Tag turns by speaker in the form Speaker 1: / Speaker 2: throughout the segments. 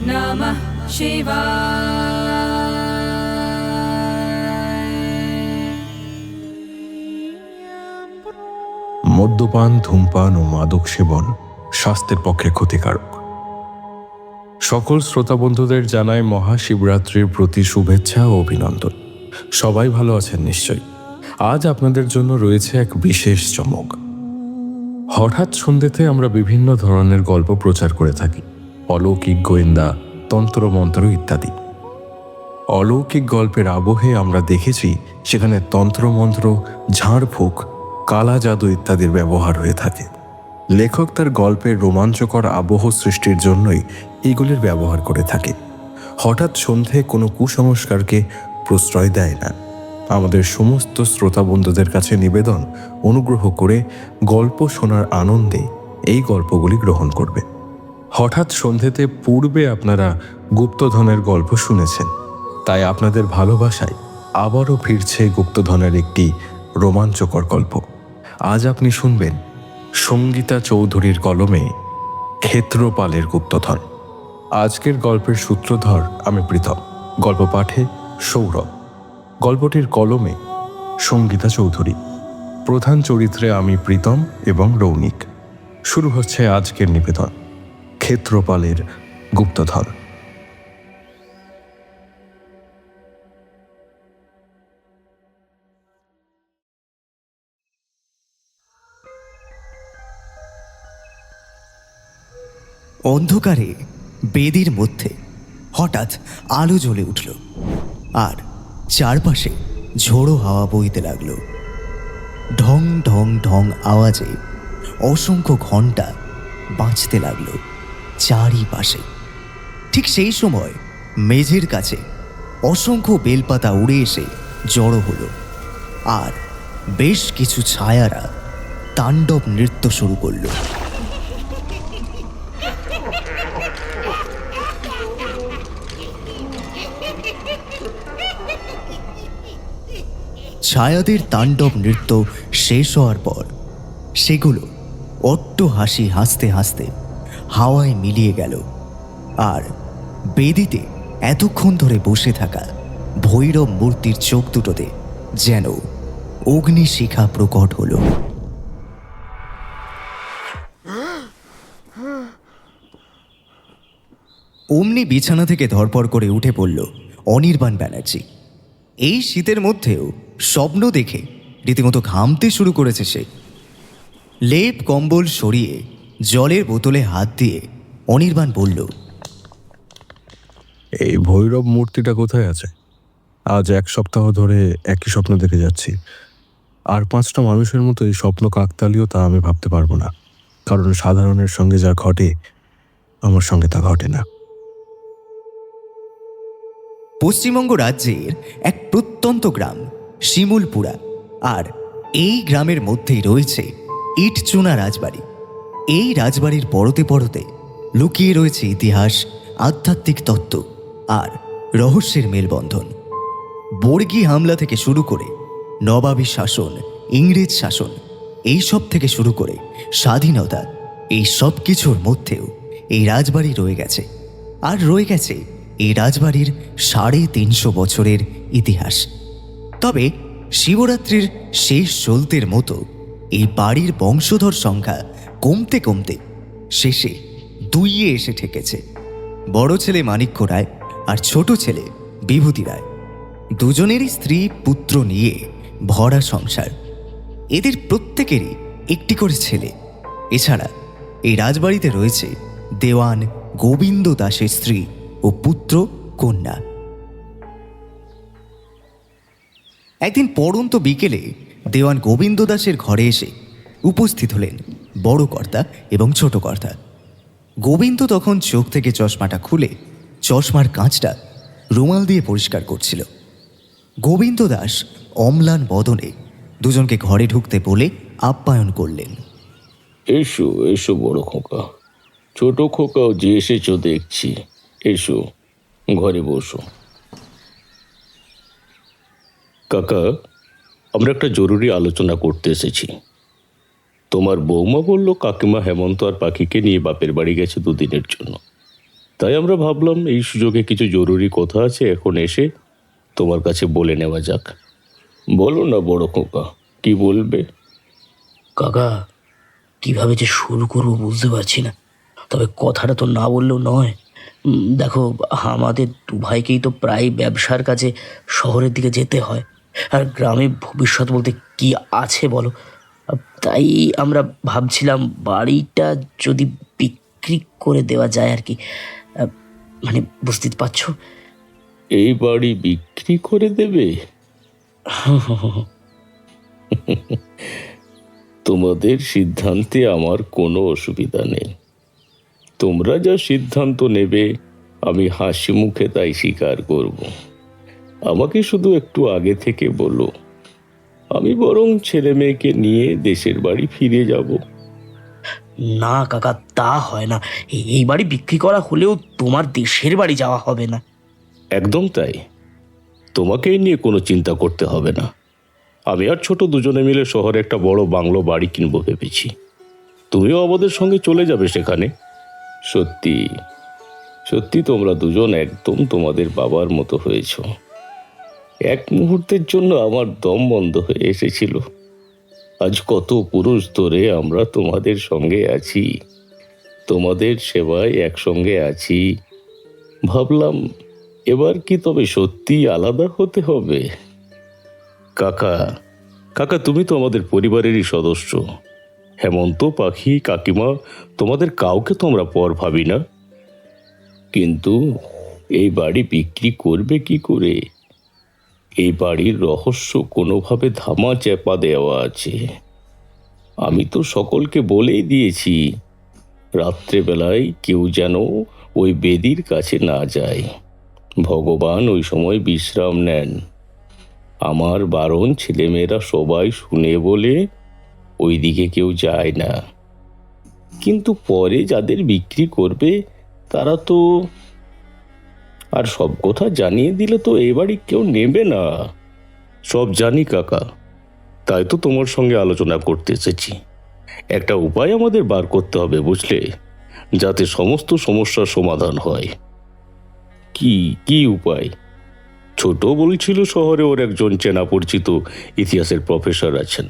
Speaker 1: নমঃ শিবায়।
Speaker 2: মদ্যপান, ধূমপান ও মাদক সেবন স্বাস্থ্যের পক্ষে ক্ষতিকারক। সকল শ্রোতা বন্ধুদের জানাই মহাশিবরাত্রির প্রতি শুভেচ্ছা ও অভিনন্দন। সবাই ভালো আছেন নিশ্চয়ই। আজ আপনাদের জন্য রয়েছে এক বিশেষ চমক। হঠাৎ সন্ধ্যেতে আমরা বিভিন্ন ধরনের গল্প প্রচার করে থাকি, অলৌকিক গোয়েন্দা, তন্ত্রমন্ত্র ইত্যাদি। অলৌকিক গল্পের আবহে আমরা দেখেছি সেখানে তন্ত্রমন্ত্র, ঝাড়ফুঁক, কালা জাদু ইত্যাদির ব্যবহার হয়ে থাকে। লেখক তার গল্পের রোমাঞ্চকর আবহ সৃষ্টির জন্যই এগুলির ব্যবহার করে থাকে। হঠাৎ সন্ধে কোনো কুসংস্কারকে প্রশ্রয় দেয় না। আমাদের সমস্ত শ্রোতা বন্ধুদের কাছে নিবেদন, অনুগ্রহ করে গল্প শোনার আনন্দে এই গল্পগুলি গ্রহণ করবে। হঠাৎ সন্ধেতে পূর্বে আপনারা গুপ্তধনের গল্প শুনেছেন, তাই আপনাদের ভালোবাসায় আবারও ফিরছে গুপ্তধনের একটি রোমাঞ্চকর গল্প। আজ আপনি শুনবেন সঙ্গীতা চৌধুরীর কলমে ক্ষেত্রপালের গুপ্তধন। আজকের গল্পের সূত্রধর আমি প্রীতম, গল্প পাঠে সৌরভ। গল্পটির কলমে সঙ্গীতা চৌধুরী, প্রধান চরিত্রে আমি প্রীতম এবং রৌনিক। শুরু হচ্ছে আজকের নিবেদন, ক্ষেত্রপালের গুপ্তধন।
Speaker 3: অন্ধকারে বেদির মধ্যে হঠাৎ আলো জ্বলে উঠল, আর চারপাশে ঝোড়ো হাওয়া বইতে লাগল। ঢং ঢং ঢং আওয়াজে অসংখ্য ঘণ্টা বাজতে লাগল চারিপাশে। ঠিক সেই সময় মেঝের কাছে অসংখ্য বেলপাতা উড়ে এসে জড়ো হলো, আর বেশ কিছু ছায়ারা তাণ্ডব নৃত্য শুরু করল। ছায়াদের তাণ্ডব নৃত্য শেষ হওয়ার পর সেগুলো অট্ট হাসি হাসতে হাসতে হাওয়ায় মিলিয়ে গেল, আর বেদিতে এতক্ষণ ধরে বসে থাকা ভৈরব মূর্তির চোখ দুটোতে যেন অগ্নিশিখা প্রকট হলো। অমনি বিছানা থেকে ধরপড় করে উঠে পড়ল অনির্বাণ ব্যানার্জি। এই শীতের মধ্যেও স্বপ্ন দেখে রীতিমতো ঘামতে শুরু করেছে সে। লেপ কম্বল সরিয়ে জলের বোতলে হাত দিয়ে অনির্বাণ বলল,
Speaker 2: এই ভৈরব মূর্তিটা কোথায় আছে? আজ এক সপ্তাহ ধরে একই স্বপ্ন দেখে যাচ্ছি। আর 5টা মানুষের মতো এই স্বপ্ন কাকতালীয় তা আমি ভাবতে পারবো না, কারণ সাধারণের সঙ্গে যা ঘটে আমার সঙ্গে তা ঘটে না।
Speaker 3: পশ্চিমবঙ্গ রাজ্যের এক প্রত্যন্ত গ্রাম শিমুলপুরা, আর এই গ্রামের মধ্যেই রয়েছে ইটচুনা রাজবাড়ি। এই রাজবাড়ির পরতে পরতে লুকিয়ে রয়েছে ইতিহাস, আধ্যাত্মিক তত্ত্ব আর রহস্যের মেলবন্ধন। বর্গী হামলা থেকে শুরু করে নবাবী শাসন, ইংরেজ শাসন, এইসব থেকে শুরু করে স্বাধীনতা, এই সব কিছুর মধ্যেও এই রাজবাড়ি রয়ে গেছে। আর রয়ে গেছে এই রাজবাড়ির 350 বছরের ইতিহাস। তবে শিবরাত্রির শেষ চলতের মতো এই বাড়ির বংশধর সংখ্যা কমতে কমতে শেষে 2 এসে ঠেকেছে। বড় ছেলে মাণিক্য রায় আর ছোট ছেলে বিভূতি রায়, দুজনেরই স্ত্রী পুত্র নিয়ে ভরা সংসার। এদের প্রত্যেকেরই একটি করে ছেলে। এছাড়া এই রাজবাড়িতে রয়েছে দেওয়ান গোবিন্দ দাসের স্ত্রী ও পুত্র কন্যা। একদিন পড়ন্ত বিকেলে দেওয়ান গোবিন্দ দাসের ঘরে এসে উপস্থিত হলেন বড় কর্তা এবং ছোট কর্তা। গোবিন্দ তখন চোখ থেকে চশমাটা খুলে চশমার কাঁচটা রুমাল দিয়ে পরিষ্কার করছিল। গোবিন্দ দাস অম্লান বদনে দুজনকে ঘরে ঢুকতে বলে আপ্যায়ন করলেন।
Speaker 4: এসো এসো বড় খোকা, ছোট খোকাও যে এসেছো দেখছি। এসো ঘরে বসো। কাকা, আমরা একটা জরুরি আলোচনা করতে এসেছি। তোমার বৌমা বলল কাকিমা হেমন্ত আর পাখিকে নিয়ে বাপের বাড়ি গেছে দুদিনের জন্য। তাই আমরা ভাবলাম এই সুযোগে কিছু জরুরি কথা আছে, এখন এসে তোমার কাছে বলে নেওয়া যাক। বলো না বড় খোকা, কি বলবে?
Speaker 5: কাকা, কিভাবে যে শুরু করবো বুঝতে পারছি না, তবে কথাটা তো না বললেও নয়। দেখো, আমাদের দু ভাইকেই তো প্রায় ব্যবসার কাজে শহরের দিকে যেতে হয়, আর গ্রামে ভবিষ্যৎ বলতে কি আছে বলো? তাই আমরা ভাবছিলাম বাড়িটা যদি বিক্রি করে দেওয়া যায় আর কি। মানে বুঝতে পারছো?
Speaker 4: এই বাড়ি বিক্রি করে দেবে? তোমাদের সিদ্ধান্তে আমার কোনো অসুবিধা নেই। তোমরা যা সিদ্ধান্ত নেবে আমি হাসি মুখে তাই স্বীকার করব। আমাকে শুধু একটু আগে থেকে বলো, আমি বরং ছেলে মেয়েকে নিয়ে দেশের বাড়ি ফিরে যাব।
Speaker 5: না কাকা, তা হয় না। এই বাড়ি বিক্রি করা হলেও তোমার দেশের বাড়ি যাওয়া হবে না।
Speaker 4: একদম তাই, তোমাকে এই নিয়ে কোনো চিন্তা করতে হবে না। আমি আর ছোট দুজনে মিলে শহরে একটা বড় বাংলো বাড়ি কিনবো ভেবেছি। তুমিও আমাদের সঙ্গে চলে যাবে সেখানে। সত্যি সত্যি তোমরা দুজন একদম তোমাদের বাবার মতো হয়েছ। এক মুহূর্তের জন্য আমার দম বন্ধ হয়ে এসেছিল। আজ কত পুরুষ ধরে আমরা তোমাদের সঙ্গে আছি, তোমাদের সেবায় একসঙ্গে আছি। ভাবলাম এবার কি তবে সত্যি আলাদা হতে হবে? কাকা, কাকা তুমি তো আমাদের পরিবারেরই সদস্য। হেমন্ত, পাখি, কাকিমা, তোমাদের কাউকে তো আমরা পর ভাবি না। কিন্তু এই বাড়ি বিক্রি করবে কি করে? এই বাড়ির রহস্য কোনোভাবে ধামা চাপা দেওয়া আছে। আমি তো সকলকে বলেই দিয়েছি, রাত্রেবেলায় কেউ যেন ওই বেদির কাছে না যায়। ভগবান ওই সময় বিশ্রাম নেন। আমার বারণ ছেলেমেয়েরা সবাই শুনে বলে ওই দিকে কেউ যায় না। কিন্তু পরে যাদের বিক্রি করবে তারা তো, আর সব কথা জানিয়ে দিলে তো এ বাড়ি কেউ নেবে না। সব জানি কাকা, তাই তো তোমার সঙ্গে আলোচনা করতে এসেছি। একটা উপায় আমাদের বার করতে হবে, বুঝলে, যাতে সমস্ত সমস্যার সমাধান হয়। কি কি উপায়? ছোট বলছিল শহরে ওর একজন চেনা পরিচিত ইতিহাসের প্রফেসর আছেন।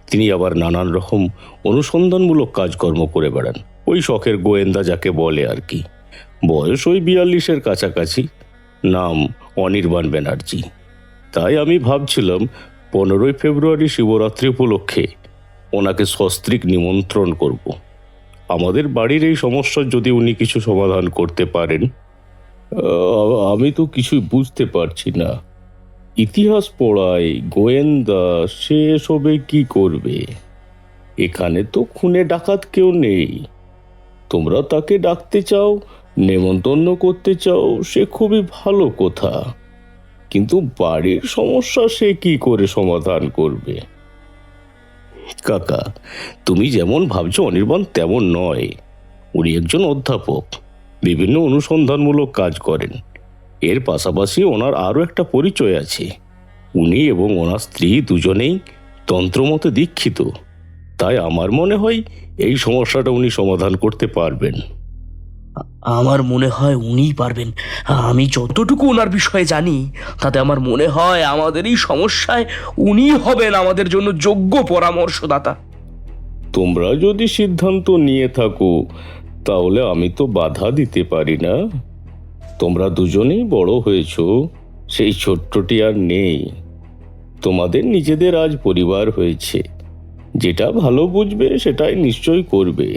Speaker 4: তিনি আবার নানান রকম অনুসন্ধানমূলক কাজকর্ম করে বেড়ান। ওই শখের গোয়েন্দা যাকে বলে আর কি। বয়স ওই 42-এর কাছাকাছি। নাম অনির্বাণ ব্যানার্জি। তাই আমি ভাবছিলাম 15ই ফেব্রুয়ারি শিবরাত্রি উপলক্ষে ওনাকে সস্ত্রীক নিমন্ত্রণ করব। আমাদের বাড়ির এই সমস্যার যদি উনি কিছু সমাধান করতে পারেন। আমি তো কিছুই বুঝতে পারছি না। ইতিহাস পড়ায় গোয়েন্দা, সে সবে কি করবে? এখানে তো খুনে ডাকাত কেউ নেই। তোমরা তাকে ডাকতে চাও, নেমন্তন্ন করতে চাও, সে খুবই ভালো কথা। কিন্তু বাড়ির সমস্যা সে কি করে সমাধান করবে? কাকা, তুমি যেমন ভাবছো অনির্বাণ তেমন নয়। উনি একজন অধ্যাপক, বিভিন্ন অনুসন্ধানমূলক কাজ করেন। এর পাশাপাশি ওনার আরও একটা পরিচয় আছে। উনি এবং ওনার স্ত্রী দুজনেই তন্ত্রমতে দীক্ষিত। তাই আমার মনে হয় এই সমস্যাটা উনি সমাধান করতে পারবেন।
Speaker 5: আমার মনে হয় উনিই পারবেন। আমি যতটুকু ওনার বিষয়ে জানি তাতে আমার মনে হয় আমাদের এই সমস্যায় উনিই হবেন আমাদের জন্য যোগ্য পরামর্শদাতা।
Speaker 4: তোমরা যদি সিদ্ধান্ত নিয়ে থাকো তাহলে আমি তো বাধা দিতে পারি না। তোমরা দুজনেই বড় হয়েছো, সেই ছোট্টটি আর নেই। তোমাদের নিজেদের আজ পরিবার হয়েছে। যেটা ভালো বুঝবে সেটাই নিশ্চয়ই করবে।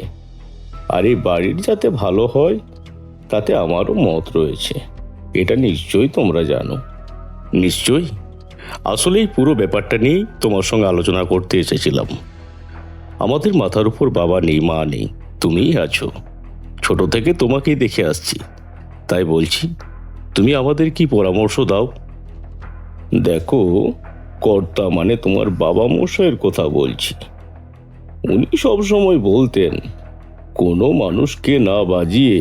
Speaker 4: আর এই বাড়ির যাতে ভালো হয় তাতে আমারও মত রয়েছে, এটা নিশ্চয়ই তোমরা জানো। নিশ্চয়ই। আসলে এই পুরো ব্যাপারটা নিয়েই তোমার সঙ্গে আলোচনা করতে এসেছিলাম। আমাদের মাথার উপর বাবা নেই, মা নেই, তুমিই আছো। ছোট থেকে তোমাকেই দেখে আসছি, তাই বলছি তুমি আমাদের কি পরামর্শ দাও। দেখো, কর্তা মানে তোমার বাবা মশাইয়ের কথা বলছি। উনি সবসময় বলতেন, কোনো মানুষকে না বাজিয়ে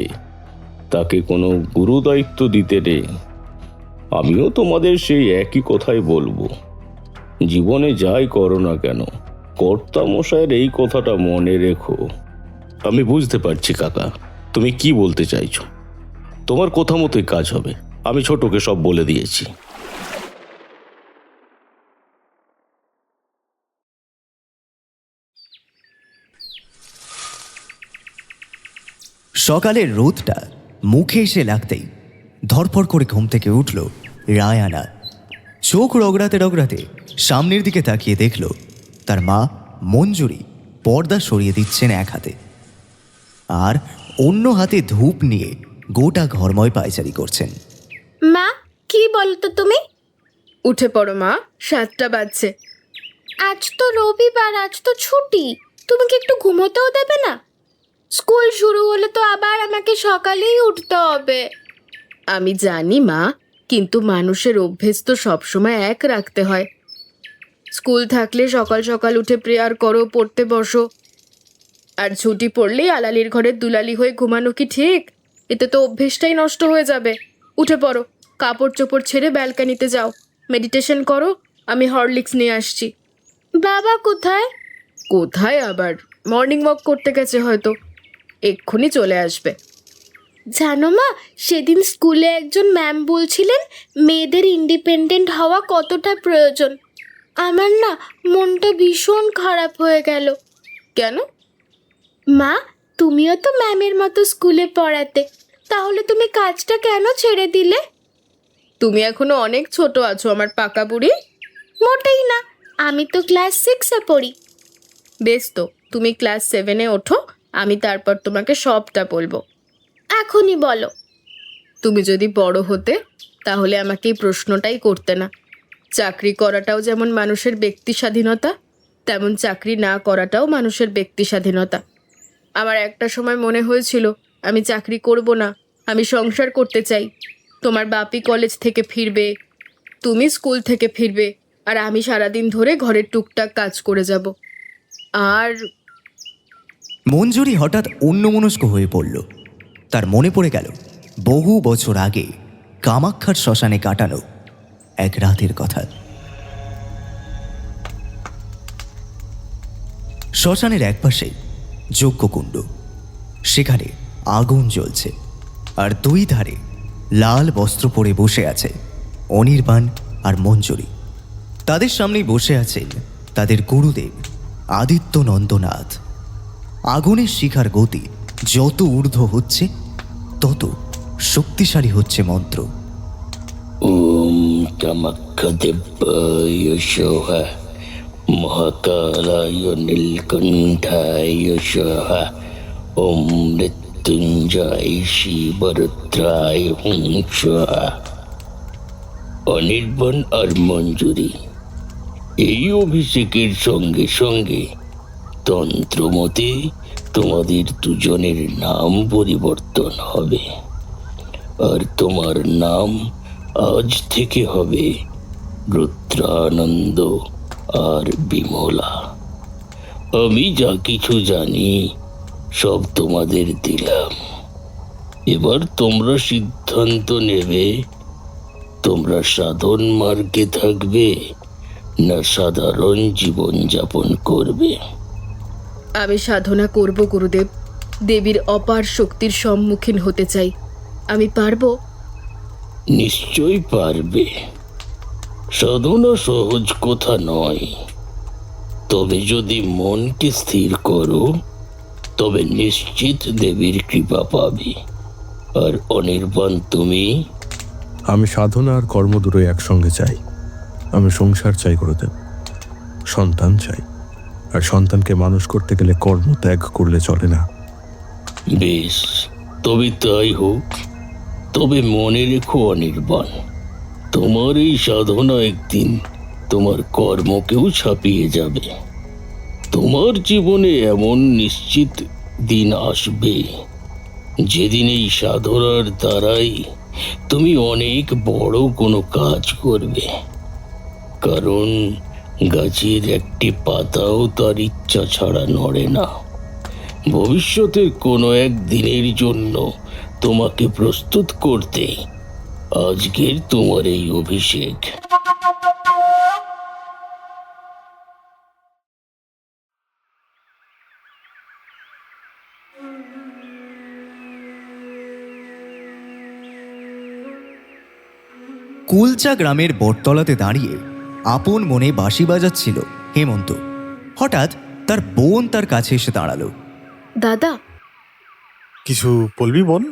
Speaker 4: তাকে কোনো গুরু দায়িত্ব দিতে নেই। আমিও তোমাদের সেই একই কথাই বলবো। জীবনে যাই করো না কেন, কর্তা মশাইয়ের এই কথাটা মনে রেখো। আমি বুঝতে পারছি কাকা, তুমি কি বলতে চাইছো। তোমার কথা মতোই কাজ হবে। আমি ছোটকে সব বলে দিয়েছি।
Speaker 3: সকালের রোদটা মুখে এসে লাগতেই ধরপড় করে ঘুম থেকে উঠল রায়ানা। চোখ রগড়াতে রগড়াতে সামনের দিকে তাকিয়ে দেখল তার মা মঞ্জুরি পর্দা সরিয়ে দিচ্ছেন এক হাতে, আর অন্য হাতে ধূপ নিয়ে গোটা ঘরময় পায়চারি করছেন।
Speaker 1: মা, কি বলো তো তুমি? উঠে পড়ো মা, 7টা বাজছে। আজ তো রবিবার, আজ তো ছুটি। তুমি কি একটু ঘুমোতেও দেবে না? স্কুল শুরু হলে তো আবার আমাকে সকালেই উঠতে হবে। আমি জানি মা, কিন্তু মানুষের অভ্যেস তো সবসময় এক রাখতে হয়। স্কুল থাকলে সকাল সকাল উঠে প্রেয়ার করো, পড়তে বসো, আর ছুটি পড়লেই আলালির ঘরের দুলালি হয়ে ঘুমানো কি ঠিক? এতে তো অভ্যেসটাই নষ্ট হয়ে যাবে। উঠে পড়ো, কাপড় চোপড় ছেড়ে ব্যালকানিতে যাও, মেডিটেশন করো। আমি হরলিক্স নিয়ে আসছি। বাবা কোথায়? কোথায় আবার, মর্নিং ওয়াক করতে গেছে হয়তো, এক্ষুনি চলে আসবে। জানো মা, সেদিন স্কুলে একজন ম্যাম বলছিলেন মেয়েদের ইন্ডিপেন্ডেন্ট হওয়া কতটা প্রয়োজন। আমার না মনটা ভীষণ খারাপ হয়ে গেল। কেন মা? তুমিও তো ম্যামের মতো স্কুলে পড়াতে, তাহলে তুমি কাজটা কেন ছেড়ে দিলে? তুমি এখনো অনেক ছোট আছো আমার পাকা বুড়ি। মোটেই না, আমি তো ক্লাস 6-এ পড়ি। বেশ, তো তুমি ক্লাস 7-এ ওঠো, আমি তারপর তোমাকে সবটা বলবো। এখনই বলো। তুমি যদি বড় হতে তাহলে আমাকে এই প্রশ্নটাই করতে না। চাকরি করাটাও যেমন মানুষের ব্যক্তি স্বাধীনতা, তেমন চাকরি না করাটাও মানুষের ব্যক্তি স্বাধীনতা। আমার একটা সময় মনে হয়েছিল আমি চাকরি করব না, আমি সংসার করতে চাই। তোমার বাপি কলেজ থেকে ফিরবে, তুমি স্কুল থেকে ফিরবে, আর আমি সারাদিন ধরে ঘরের টুকটাক কাজ করে যাব। আর
Speaker 3: মঞ্জুরি হঠাৎ অন্যমনস্ক হয়ে পড়ল। তার মনে পড়ে গেল বহু বছর আগে কামাক্ষার শ্মশানে কাটানো এক রাতের কথা। শ্মশানের একপাশে যজ্ঞকুণ্ড, সেখানে আগুন জ্বলছে, আর দুই ধারে লাল বস্ত্র পরে বসে আছে অনির্বাণ আর মঞ্জুরি। তাদের সামনেই বসে আছেন তাদের গুরুদেব আদিত্য নন্দনাথ। আগুনের শিখার গতি যত ঊর্ধ্ব হচ্ছে তত শক্তিশালী হচ্ছে মন্ত্র।
Speaker 5: ওম কামাখ্যাদেবায় স্বাহা, মহাকালায় নীলকণ্ঠায় স্বাহা, ওম মৃত্যুঞ্জয় শিবরুদ্রায় হুম স্বাহা। অনির্বাণ আর মঞ্জুরি, এই অভিষেকের সঙ্গে সঙ্গে তন্ত্রমতে তোমাদের দুজনের নাম পরিবর্তন হবে, আর তোমার নাম আজ থেকে হবে রুদ্রানন্দ আর বিমলা। আমি যা কিছু জানি সব তোমাদের দিলাম। এবার তোমরা সিদ্ধান্ত নেবে, তোমরা সাধন মার্গে থাকবে না সাধারণ জীবন যাপন করবে।
Speaker 1: আমি সাধনা করব গুরুদেব, দেবীর অপার শক্তির সম্মুখীন হতে চাই। আমি পারবো?
Speaker 5: নিশ্চয়ই পারবে। সাধনা সহজ কথা নয়, তবে যদি মনকে স্থির করো তবে নিশ্চিত দেবীর কৃপা পাবে। আর অনির্বাণ, তুমি?
Speaker 2: আমি সাধনা আর কর্ম দুটোই একসঙ্গে চাই। আমি সংসার চাই গুরুদেব, সন্তান চাই, আর সন্তানকে মানুষ করতে গেলে কর্ম ত্যাগ করলে চলে না।
Speaker 5: বেশ, তবে তাই হোক। তবে মনে রেখো অনির্বাণ, তোমার এই সাধনা একদিন তোমার কর্মকেও ছাপিয়ে যাবে। তোমার জীবনে এমন নিশ্চিত দিন আসবে
Speaker 4: যেদিন এই সাধনার দ্বারাই তুমি অনেক বড় কোনো কাজ করবে, কারণ গাছের একটি পাতাও তার ইচ্ছা ছাড়া নড়ে না। ভবিষ্যতের কোনো এক দিনের জন্য তোমাকে প্রস্তুত করতে আজকের তোমার এই অভিষেক।
Speaker 3: কুলচা গ্রামের বটতলাতে দাঁড়িয়ে আপন মনে বাঁশি বাজাচ্ছিল হেমন্ত। হঠাৎ তার বোন তার কাছে এসে দাঁড়ালো।
Speaker 1: দাদা,
Speaker 6: কিছু বলবি বোন?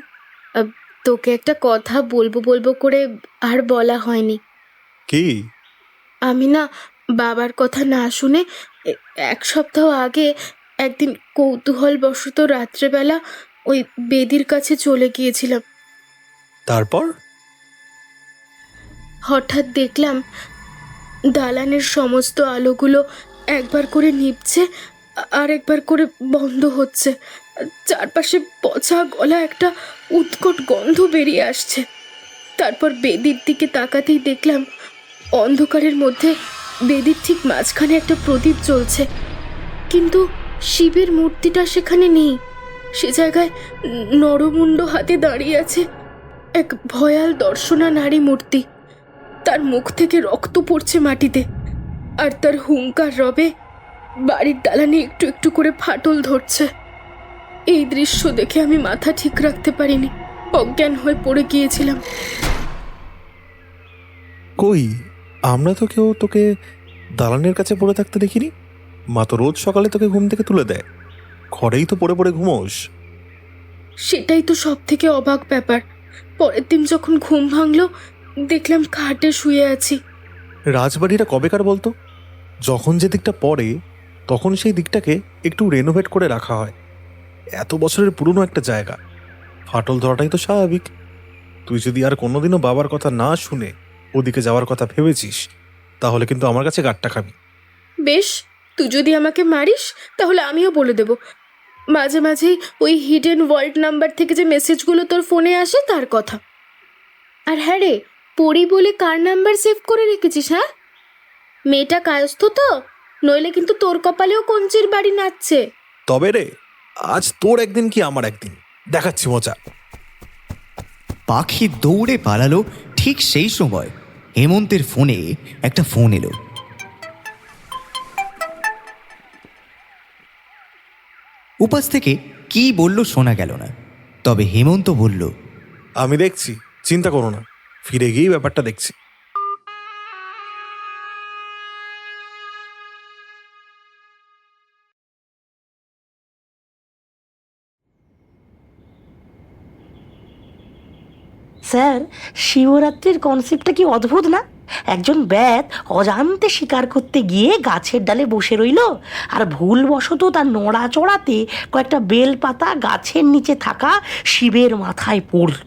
Speaker 1: তোকে একটা কথা বলবো বলবো করে আর বলা হয়নি।
Speaker 6: কি?
Speaker 1: আমি না বাবার কথা না শুনে এক সপ্তাহ আগে একদিন কৌতূহলবশত রাত্রেবেলা ওই বেদির কাছে চলে গিয়েছিলাম।
Speaker 6: তারপর?
Speaker 1: হঠাৎ দেখলাম দালানের সমস্ত আলোগুলো একবার করে নিভছে আর একবার করে বন্ধ হচ্ছে। চারপাশে পচা গলা একটা উৎকট গন্ধ বেরিয়ে আসছে। তারপর বেদির দিকে তাকাতেই দেখলাম অন্ধকারের মধ্যে বেদির ঠিক মাঝখানে একটা প্রদীপ জ্বলছে, কিন্তু শিবের মূর্তিটা সেখানে নেই। সে জায়গায় নরমুণ্ড হাতে দাঁড়িয়ে আছে এক ভয়াল দর্শনা নারী মূর্তি। তার মুখ থেকে রক্ত পড়ছে মাটিতে, আর তার হুঙ্কার রবে বাড়ির দালানে একটু একটু করে ফাটল ধরছে। এই দৃশ্য দেখে আমি মাথা ঠিক রাখতে পারিনি, অজ্ঞান হয়ে পড়ে গিয়েছিলাম।
Speaker 6: কই, আমরা তো কেউ তোকে দালানের কাছে পড়ে থাকতে দেখিনি। মা তো রোজ সকালে তোকে ঘুম থেকে তুলে দেয়, ঘরেই তো পড়ে পড়ে ঘুমোস।
Speaker 1: সেটাই তো সব থেকে অবাক ব্যাপার। পরের দিন যখন ঘুম ভাঙলো দেখলাম খাটে শুয়ে আছি।
Speaker 6: রাজবাড়িটা কবেকার বলতো? যখন যে দিকটা পড়ে তখন সেই দিকটাকে একটু রেনোভেট করে রাখা হয়। এত বছরের পুরনো একটা জায়গা, ফাটল ধরাটাই তো স্বাভাবিক। তুই যদি আর কোনোদিনও বাবার কথা না শুনে ওদিকে যাওয়ার কথা ভেবেছিস, তাহলে কিন্তু আমার কাছে গাঁটটা খাবি।
Speaker 1: বেশ, তুই যদি আমাকে মারিস তাহলে আমিও বলে দেব। মাঝে মাঝেই ওই হিডেন ওয়ার্ল্ড নাম্বার থেকে যে মেসেজগুলো তোর ফোনে আসে তার কথা। আর হ্যাঁ রে, পড়ি বলে কার নাম্বার সেভ করে রেখেছিস? হ্যাঁ, মেয়েটা কায়স্থ তো, নইলে কিন্তু তোর কপালেও কঞ্চির বাড়ি নাচছে।
Speaker 6: তবে রে, আজ তোর একদিন কি আমার একদিন, দেখাচ্ছি মজা।
Speaker 3: পাখি দৌড়ে পালালো। ঠিক সেই সময় হেমন্তের ফোনে একটা ফোন এলো। উপাস থেকে কি বলল শোনা গেল না, তবে হেমন্ত বলল,
Speaker 6: আমি দেখছি, চিন্তা করো না, ফিরে গিয়েই ব্যাপারটা দেখছি।
Speaker 5: স্যার, শিবরাত্রির কনসেপ্টটা কি অদ্ভুত না? একজন ব্যাত অজান্তে শিকার করতে গিয়ে গাছের ডালে বসে রইল, আর ভুলবশত তার নড়াচড়াতে কয়েকটা বেলপাতা গাছের নিচে থাকা শিবের মাথায় পড়ল,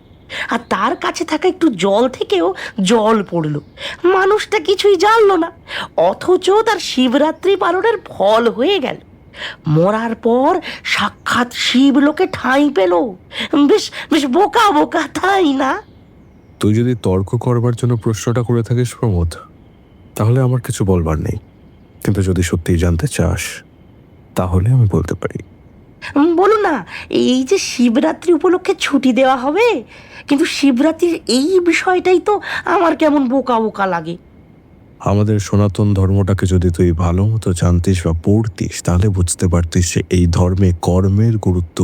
Speaker 5: আর তার কাছে থাকা একটু জল থেকেও জল পড়ল। মানুষটা কিছুই জানলো না, অথচ তার শিবরাত্রি পালনের ফল হয়ে গেল। মরার পর সাক্ষাৎ শিবলোকে ঠাঁই পেল। বেশ বেশ বোকা বোকা, তাই না?
Speaker 2: তুই যদি তর্ক করবার জন্য প্রশ্নটা করে থাকিস প্রমোদ, তাহলে আমার কিছু বলবার নেই। কিন্তু যদি সত্যিই জানতে চাস তাহলে আমি বলতে পারি।
Speaker 5: বলুন না, এই যে শিবরাত্রি উপলক্ষে ছুটি দেওয়া হবে, কিন্তু শিবরাত্রির এই বিষয়টাই তো আমার কেমন বোকা বোকা লাগে।
Speaker 2: আমাদের সনাতন ধর্মটাকে যদি তুই ভালো মতো জানতিস বা পড়তিস, তাহলে বুঝতে পারতিস যে এই ধর্মে কর্মের গুরুত্ব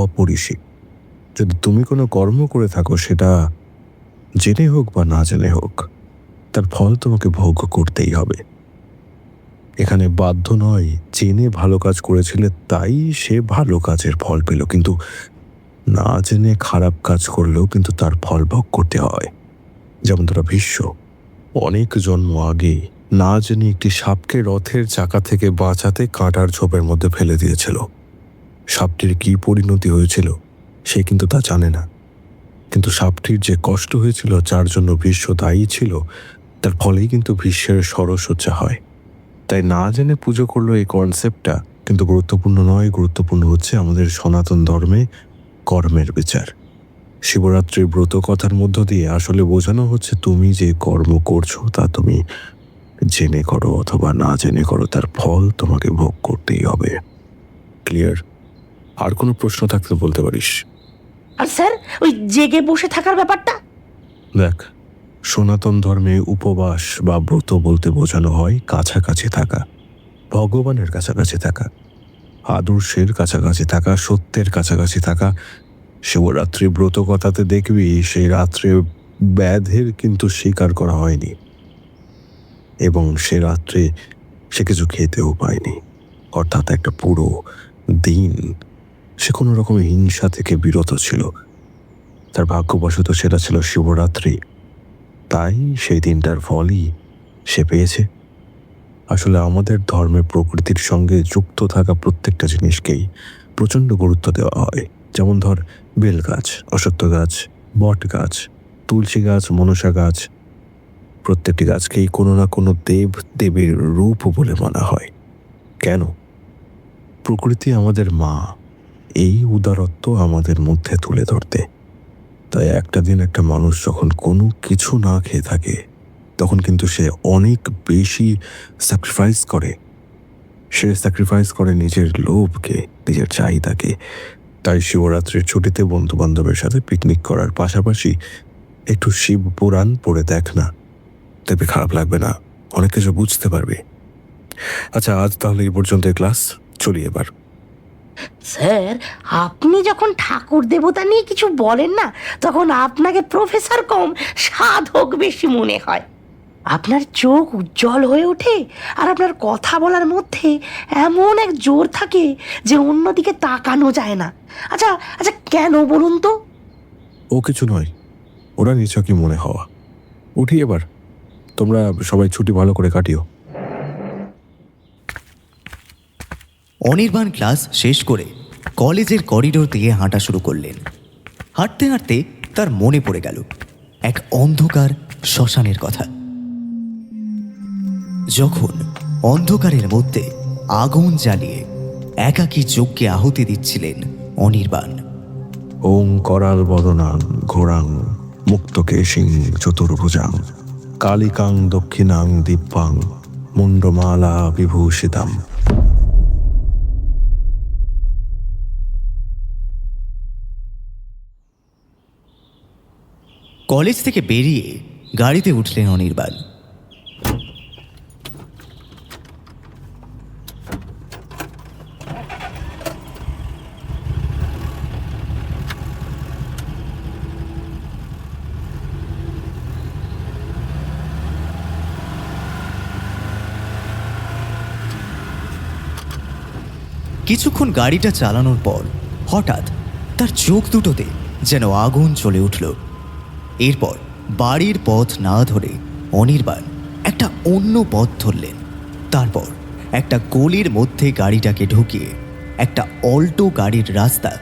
Speaker 2: অপরিসীম। যদি তুমি কোনো কর্ম করে থাকো, সেটা জেনে হোক বা না জেনে হোক, তার ফল তোমাকে ভোগ করতেই হবে। এখানে বাধ্য নয়, জেনে ভালো কাজ করেছিলে তাই সে ভালো কাজের ফল পেল, কিন্তু না জেনে খারাপ কাজ করলেও কিন্তু তার ফল ভোগ করতে হয়। যেমন ধরো ভীষ্ম অনেক জন্ম আগে না জেনে একটি সাপকে রথের চাকা থেকে বাঁচাতে কাঁটার ঝোপের মধ্যে ফেলে দিয়েছিল। সাপটির কি পরিণতি হয়েছিল সে কিন্তু তা জানে না, কিন্তু সাপটির যে কষ্ট হয়েছিল, যার জন্য ভীষ্ম দায়ী ছিল, তার ফলেই কিন্তু ভীষ্মের ষড়সজ্জা হয়। তাই না জেনে পুজো করলো এই কনসেপ্টটা কিন্তু গুরুত্বপূর্ণ নয়। গুরুত্বপূর্ণ হচ্ছে আমাদের সনাতন ধর্মে কর্মের বিচার। শিবরাত্রির ব্রত কথার মধ্য দিয়ে আসলে বোঝানো হচ্ছে তুমি যে কর্ম করছো তা তুমি জেনে করো অথবা না জেনে করো, তার ফল তোমাকে ভোগ করতেই হবে। ক্লিয়ার? আর কোনো প্রশ্ন থাকলে বলতে পারিস।
Speaker 5: আর স্যার, ওই জেগে বসে থাকার ব্যাপারটা?
Speaker 2: দেখ, সনাতন ধর্মে উপবাস বা ব্রত বলতে বোঝানো হয় কাছাকাছি থাকা, ভগবানের কাছাকাছি থাকা, আদর্শের কাছাকাছি থাকা, সত্যের কাছাকাছি থাকা। শিবরাত্রি ব্রত কথাতে দেখবি সেই রাত্রে ব্যাধের কিন্তু স্বীকার করা হয়নি, এবং সে রাত্রে সে কিছু খেতেও পায়নি। অর্থাৎ একটা পুরো দিন সে কোনো রকম হিংসা থেকে বিরত ছিল। তার ভাগ্যবশত সেটা ছিল শিবরাত্রি, তাই সেই দিনটার ফলই সে পেয়েছে। আসলে আমাদের ধর্মে প্রকৃতির সঙ্গে যুক্ত থাকা প্রত্যেকটা জিনিসকেই প্রচণ্ড গুরুত্ব দেওয়া হয়। যেমন ধর, বেল গাছ, অশ্বত্থ গাছ, বট গাছ, তুলসী গাছ, মনসা গাছ, প্রত্যেকটি গাছকেই কোনো না কোনো দেব দেবীর রূপ বলে মানা হয়। কেন? প্রকৃতি আমাদের মা, এই উদারত্ব আমাদের মধ্যে তুলে ধরতে। তাই একটা দিন একটা মানুষ যখন কোনো কিছু না খেয়ে থাকে, তখন কিন্তু সে অনেক বেশি স্যাক্রিফাইস করে। সে স্যাক্রিফাইস করে নিজের লোভকে, নিজের চাহিদাকে। তাই শিবরাত্রির ছুটিতে বন্ধু বান্ধবের সাথে পিকনিক করার পাশাপাশি একটু শিব পুরাণ পড়ে দেখ না, দেখবি খারাপ লাগবে না, অনেক কিছু বুঝতে পারবে। আচ্ছা, আজ তাহলে এই পর্যন্ত ক্লাস, চলি এবার।
Speaker 5: স্যার, আপনি যখন ঠাকুর দেবতা নিয়ে কিছু বলেন না, তখন আপনাকে প্রফেসর কম সাধক বেশি মনে হয়। আপনার চোখ উজ্জ্বল হয়ে ওঠে, আর আপনার কথা বলার মধ্যে এমন এক জোর থাকে যে অন্যদিকে তাকানো যায় না। আচ্ছা আচ্ছা, কেন বলুন তো?
Speaker 2: ও কিছু নয়, ওরা নিছকই মনে হওয়া। উঠি এবার, তোমরা সবাই ছুটি ভালো করে কাটিও।
Speaker 3: অনির্বাণ ক্লাস শেষ করে কলেজের করিডোর দিয়ে হাঁটা শুরু করলেন। হাঁটতে হাঁটতে তার মনে পড়ে গেল এক অন্ধকার শ্মশানের কথা। যখন অন্ধকারের মধ্যে আগুন জ্বালিয়ে একাকী যজ্ঞে আহুতি দিচ্ছিলেন অনির্বাণ।
Speaker 2: ওং করাল বদনাং ঘোরাং মুক্তকেশিং চতুর্ভুজাং কালিকাং দক্ষিণাং দিব্যাং মুন্ডমালা বিভূষিতাম।
Speaker 3: কলেজ থেকে বেরিয়ে গাড়িতে উঠলেন অনির্বাণ। কিছুক্ষণ গাড়িটা চালানোর পর হঠাৎ তার চোখ দুটোতে যেন আগুন জ্বলে উঠল। এরপর বাড়ির পথ না ধরে অনির্বাণ একটা অন্য পথ ধরলেন। তারপর একটা গলির মধ্যে গাড়িটাকে ঢুকিয়ে একটা অল্টো গাড়ির রাস্তা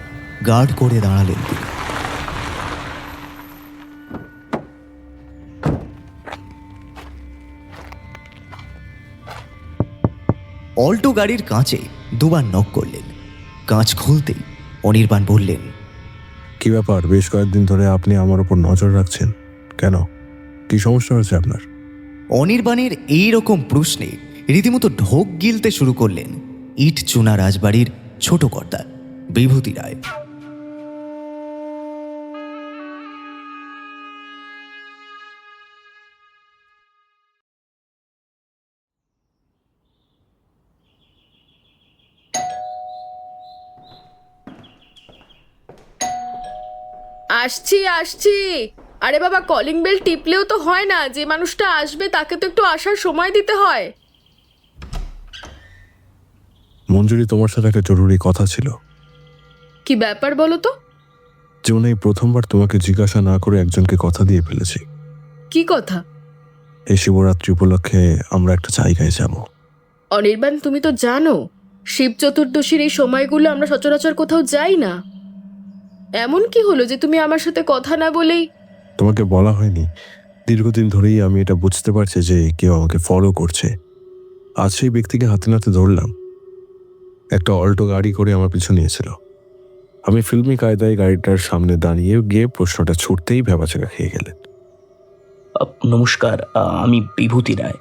Speaker 3: গার্ড করে দাঁড়ালেন তিনি। অল্টো গাড়ির কাঁচে দুবার নক করলেন। কাঁচ খুলতেই অনির্বাণ বললেন,
Speaker 2: কি ব্যাপার, বেশ কয়েকদিন ধরে আপনি আমার উপর নজর রাখছেন কেন? কি সমস্যা হয়েছে আপনার?
Speaker 3: অনির্বাণের এইরকম প্রশ্নে রীতিমতো ঢোক গিলতে শুরু করলেন ইট চুনা রাজবাড়ির ছোট কর্তা বিভূতি রায়।
Speaker 1: আসছি আসছি। আরে বাবা, কলিং বেল টিপলেও তো হয় না, যে মানুষটা আসবে তাকে তো একটু আসার সময় দিতে হয়।
Speaker 2: মঞ্জুরি, তোমার সাথে একটা জরুরি কথা ছিল।
Speaker 1: কি ব্যাপার বলো তো?
Speaker 2: জীবনে এই প্রথমবার তোমাকে জিজ্ঞাসা না করে একজনকে কথা দিয়ে ফেলেছি।
Speaker 1: কি কথা?
Speaker 2: এই শিবরাত্রি উপলক্ষে আমরা একটা জায়গায় যাব।
Speaker 1: অনির্বাণ, তুমি তো জানো শিব চতুর্দশীর এই সময়গুলো আমরা সচরাচর কোথাও যাই না। এমন কি হলো যে তুমি আমার সাথে কথা না বলেই?
Speaker 2: তোমাকে বলা হয়নি, দীর্ঘদিন ধরেই আমি এটা বুঝতে পারছি যে কেউ আমাকে ফলো করছে। আজ সেই ব্যক্তিকে হাতে নাতে ধরলাম। একটা অল্টো গাড়ি করে আমার পিছু নিয়েছিল। আমি ফিল্মি কায়দায় গাড়িটার সামনে দাঁড়িয়ে গিয়ে প্রশ্নটা ছুটতেই ভেবাচাকা খেয়ে গেলেন।
Speaker 5: নমস্কার, আমি বিভূতি রায়।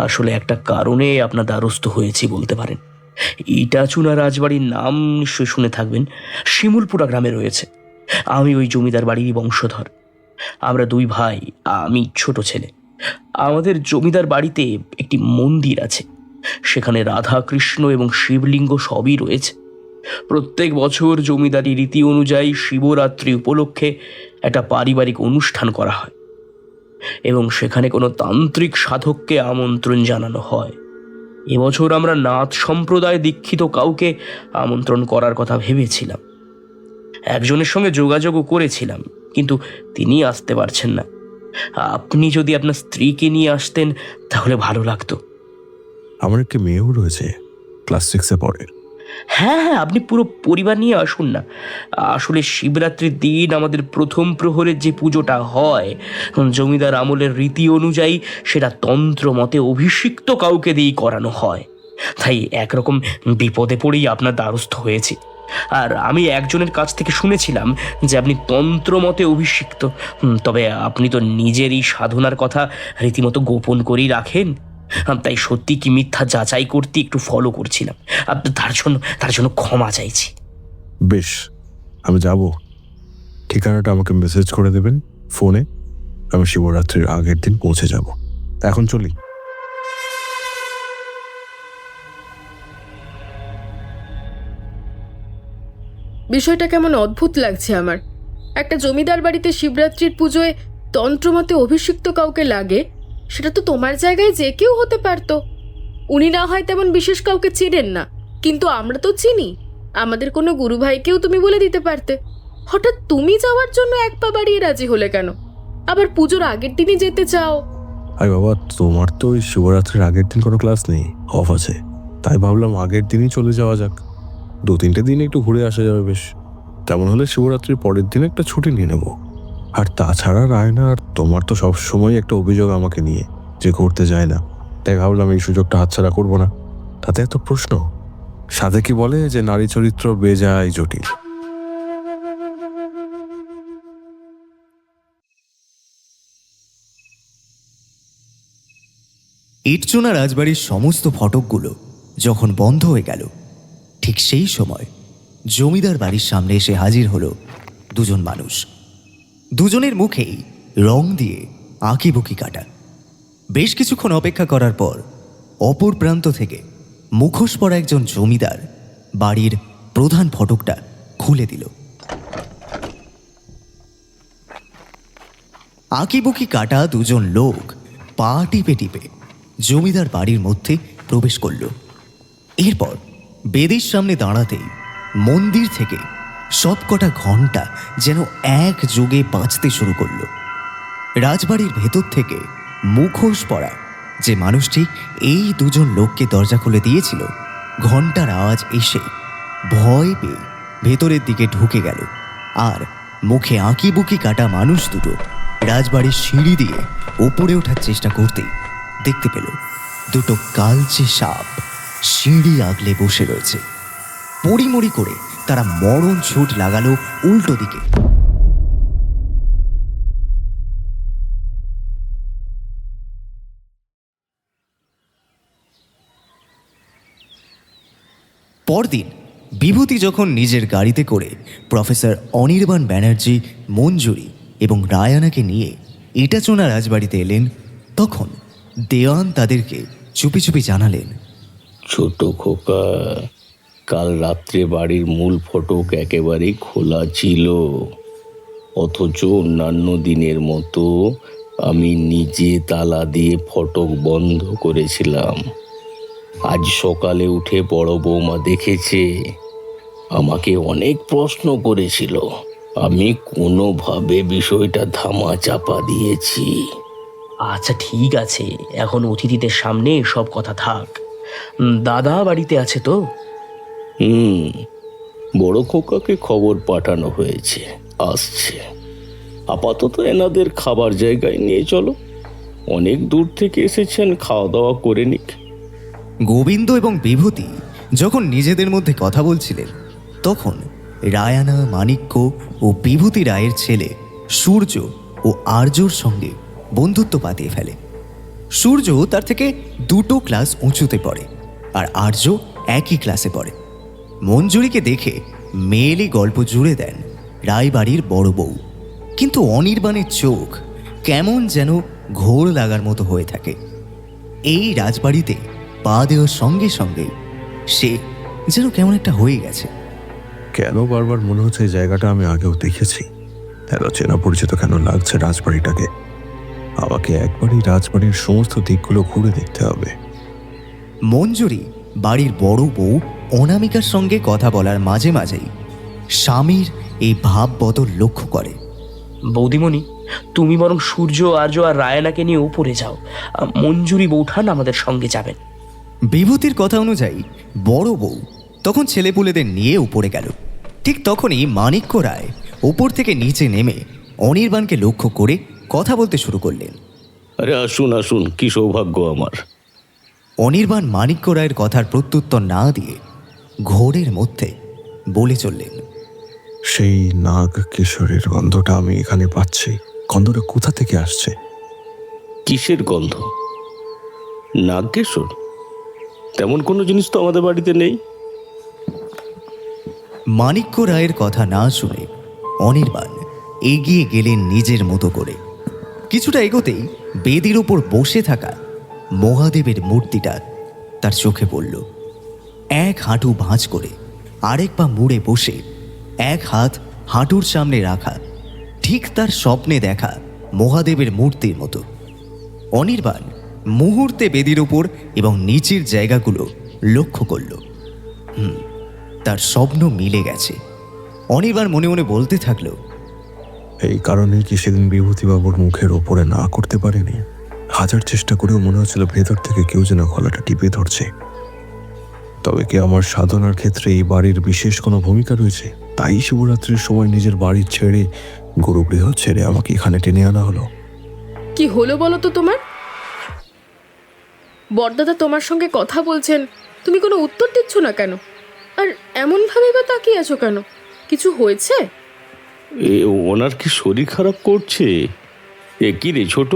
Speaker 5: আসলে একটা কারণে আপনার দ্বারস্থ হয়েছি বলতে পারেন। ইটাচুনা রাজবাড়ির নাম নিশ্চয়ই শুনে থাকবেন, শিমুলপুরা গ্রামে রয়েছে। আমি ওই জমিদার বাড়িরই বংশধর। আমরা দুই ভাই, আমি ছোট ছেলে। আমাদের জমিদার বাড়িতে একটি মন্দির আছে, সেখানে রাধা কৃষ্ণ এবং শিবলিঙ্গ সবই রয়েছে। প্রত্যেক বছর জমিদারি রীতি অনুযায়ী শিবরাত্রি উপলক্ষে একটা পারিবারিক অনুষ্ঠান করা হয় এবং সেখানে কোনো তান্ত্রিক সাধককে আমন্ত্রণ জানানো হয়। এবছর আমরা নাথ সম্প্রদায় দীক্ষিত কাউকে আমন্ত্রণ করার কথা ভেবেছিলাম। একজনের সঙ্গে যোগাযোগও করেছিলাম, কিন্তু তিনি আসতে পারছেন না। আপনি যদি আপনার স্ত্রীকে নিয়ে আসতেন তাহলে ভালো লাগতো।
Speaker 2: আমার একটি মেয়েও রয়েছে, ক্লাস 6-এ পড়ে।
Speaker 5: হ্যাঁ, আপনি পুরো পরিবার নিয়ে আসুন না। আসলে শিবরাত্রির দিন আমাদের প্রথম প্রহরের যে পুজোটা হয়, জমিদার আমলের রীতি অনুযায়ী সেটা তন্ত্র মতে অভিষিক্ত কাউকে দিয়েই করানো হয়। তাই একরকম বিপদে পড়েই আপনার দ্বারস্থ হয়েছি। আর আমি একজনের কাছ থেকে শুনেছিলাম যে আপনি তন্ত্র মতে অভিষিক্ত, তবে আপনি তো নিজের এই সাধনার কথা রীতিমতো গোপন করেই রাখেন। তাই সত্যি কি মিথ্যা যাচাই করতে একটু ফলো করছিলাম। তার জন্য ক্ষমা চাইছি।
Speaker 2: বেশ, আমি যাব। ঠিকানাটা আমাকে মেসেজ করে দেবেন ফোনে। আমি শিবরাত্রির আগের দিন পৌঁছে যাব। এখন চলি।
Speaker 1: বিষয়টা কেমন অদ্ভুত লাগছে আমার। একটা জমিদার বাড়িতে শিবরাত্রির পুজোয় তন্ত্রমতে অভিষিক্ত কাউকে লাগে, সেটা তো তোমার জায়গায় যে কেউ হতে পারতো। উনি না হয় তেমন বিশেষ কাউকে চেনেন না, কিন্তু আমরা তো চিনি। আমাদের কোনো গুরু ভাইকেও তুমি বলে দিতে পারতে। হঠাৎ তুমি যাওয়ার জন্য এক পা বাড়িয়ে রাজি হলে কেন? আবার পুজোর আগের দিনই যেতে চাও।
Speaker 2: আরে বাবা, তোমার তো ওই শিবরাত্রির আগের দিন কোনো ক্লাস নেই, অফ আছে। তাই ভাবলাম আগের দিনই চলে যাওয়া যাক। 2-3টে দিন একটু ঘুরে আসা যাবে বেশ। তেমন হলে শিবরাত্রির পরের দিন একটা ছুটি নিয়ে নেব। আর তাছাড়া রায়না আর তোমার তো সবসময় একটা অভিযোগ আমাকে নিয়ে, যে ঘুরতে যায় না। তাই ভাবলাম এই সুযোগটা হাতছাড়া করবো না। তাতে এত প্রশ্ন। সাথে কি বলে যে নারী চরিত্র বেজায় জটিল।
Speaker 3: ইটচুনা রাজবাড়ির সমস্ত ফটকগুলো যখন বন্ধ হয়ে গেল, ঠিক সেই সময় জমিদার বাড়ির সামনে এসে হাজির হলো দুজন মানুষ। দুজনের মুখেই রং দিয়ে আঁকিবুকি কাটা। বেশ কিছুক্ষণ অপেক্ষা করার পর অপর প্রান্ত থেকে মুখোশ পরা একজন জমিদার বাড়ির প্রধান ফটকটা খুলে দিল। আঁকিবুকি কাটা দুজন লোক পা টিপে টিপে জমিদার বাড়ির মধ্যে প্রবেশ করল। এরপর বেদির সামনে দাঁড়াতেই মন্দির থেকে সবকটা ঘন্টা যেন এক যোগে বাজতে শুরু করল। রাজবাড়ির ভেতর থেকে মুখোশ পরা যে মানুষটি এই দুজন লোককে দরজা খুলে দিয়েছিল, ঘন্টার আওয়াজ এসে ভয় পেয়ে ভেতরের দিকে ঢুকে গেল। আর মুখে আঁকিবুকি কাটা মানুষ দুটো রাজবাড়ির সিঁড়ি দিয়ে ওপরে ওঠার চেষ্টা করতেই দেখতে পেল দুটো কালচে সাপ সিঁড়ি আগলে বসে রয়েছে। পড়িমড়ি করে তারা মরণ ছুট লাগালো উল্টো দিকে। পরদিন বিভূতি যখন নিজের গাড়িতে করে প্রফেসর অনির্বাণ ব্যানার্জি, মঞ্জুরি এবং রায়ানাকে নিয়ে ইটাচুনা রাজবাড়িতে এলেন, তখন দেওয়ান তাদেরকে চুপি চুপি জানালেন,
Speaker 4: ছোট খোকা, কাল রাত্রে বাড়ির মূল ফটক একেবারেই খোলা ছিল, অথচ অন্যান্য দিনের মতো আমি নিজে তালা দিয়ে ফটক বন্ধ করেছিলাম। আজ সকালে উঠে বড় বৌমা দেখেছে। আমাকে অনেক প্রশ্ন করেছিল, আমি কোনোভাবে বিষয়টা ধামা চাপা দিয়েছি।
Speaker 5: আচ্ছা ঠিক আছে, এখন অতিথিদের সামনে সব কথা থাক। দাদা বাড়িতে আছে তো?
Speaker 4: বড় খোকাকে খবর পাঠানো হয়েছে, আসছে। আপাতত এনাদের খাবার জায়গায় নিয়ে চলো। অনেক দূর থেকে এসেছেন, খাওয়া দাওয়া করে নিক।
Speaker 3: গোবিন্দ এবং বিভূতি যখন নিজেদের মধ্যে কথা বলছিলেন, তখন রায়ানা, মাণিক্য ও বিভূতি রায়ের ছেলে সূর্য ও আর্যর সঙ্গে বন্ধুত্ব পাতিয়ে ফেলে। সূর্য তার থেকে 2 ক্লাস উঁচুতে পড়ে, আর আর্য একই ক্লাসে পড়ে। মঞ্জুরিকে দেখে মেয়েলি গল্প জুড়ে দেন রায়বাড়ির বড় বউ, কিন্তু অনির্বাণের চোখ কেমন যেন ঘোর লাগার মতো হয়ে থাকে। এই রাজবাড়িতে পা দেওয়ার সঙ্গে সঙ্গে সে যেন কেমন একটা হয়ে গেছে।
Speaker 2: কেন বারবার মনে হচ্ছে এই জায়গাটা আমি আগেও দেখেছি, এত চেনা পরিচিত কেন লাগছে রাজবাড়িটাকে। আমাকে একবারই রাজবাড়ির সমস্ত দিকগুলো ঘুরে দেখতে হবে।
Speaker 3: মঞ্জুরি বাড়ির বড় বউ অনামিকার সঙ্গে কথা বলার মাঝে মাঝেই স্বামীর এই ভাব বদল লক্ষ্য করে।
Speaker 5: বৌদিমণি, তুমি বরং সূর্য, আর্য আর রায়নাকে নিয়ে উপরে যাও। মঞ্জুরি বৌঠান আমাদের সঙ্গে যাবেন।
Speaker 3: বিভূতির কথা অনুযায়ী বড় বউ তখন ছেলেপুলেদের নিয়ে উপরে গেল। ঠিক তখনই মাণিক্য রায় ওপর থেকে নিচে নেমে অনির্বাণকে লক্ষ্য করে কথা বলতে শুরু করলেন।
Speaker 4: আরে আসুন আসুন, কি সৌভাগ্য আমার।
Speaker 3: অনির্বাণ মাণিক্য রায়ের কথার প্রত্যুত্তর না দিয়ে ঘোরের মধ্যে বলে চললেন,
Speaker 2: সেই নাগ কিশোরের গন্ধটা আমি এখানে পাচ্ছি। গন্ধটা কোথা থেকে আসছে?
Speaker 4: কিসের গন্ধ? নাগকেশর? তেমন কোনো জিনিস তো আমাদের বাড়িতে নেই।
Speaker 3: মাণিক্য রায়ের কথা না শুনে অনির্বাণ এগিয়ে গেলেন নিজের মতো করে। কিছুটা এগোতেই বেদির উপর বসে থাকা মহাদেবের মূর্তিটা তার চোখে পড়ল। এক হাঁটু ভাঁজ করে আরেক পা মুড়ে বসে, এক হাত হাঁটুর সামনে রাখা, ঠিক তার স্বপ্নে দেখা মহাদেবের মূর্তির মতো। অনির্বাণ মুহূর্তে বেদির উপর এবং নিচের জায়গাগুলো লক্ষ্য করল। তার স্বপ্ন মিলে গেছে। অনির্বাণ মনে মনে বলতে থাকলো,
Speaker 2: এই কারণে কি সেদিন বিভূতিবাবুর মুখের ওপরে না করতে পারেনি? হাজার চেষ্টা করেও মনে হচ্ছিল ভেতর থেকে কেউ যেন গলাটা টিপে ধরছে। তবে কি আমার সাধনার ক্ষেত্রে এই বাড়ির বিশেষ কোনো ভূমিকা রয়েছে? তাই শিবরাত্রির সময় নিজের বাড়ি ছেড়ে, গুরুগৃহ ছেড়ে আমাকে এখানে টেনে আনা হলো।
Speaker 1: কি হলো বলো তো তোমার? বড়দাদা তোমার সঙ্গে কথা বলছেন, তুমি কোনো উত্তর দিচ্ছ না কেন? আর এমনভাবে বা তাকিয়ে আছো কেন? কিছু হয়েছে?
Speaker 4: ওনার কি শরীর খারাপ করছে? এ কি রে ছোট?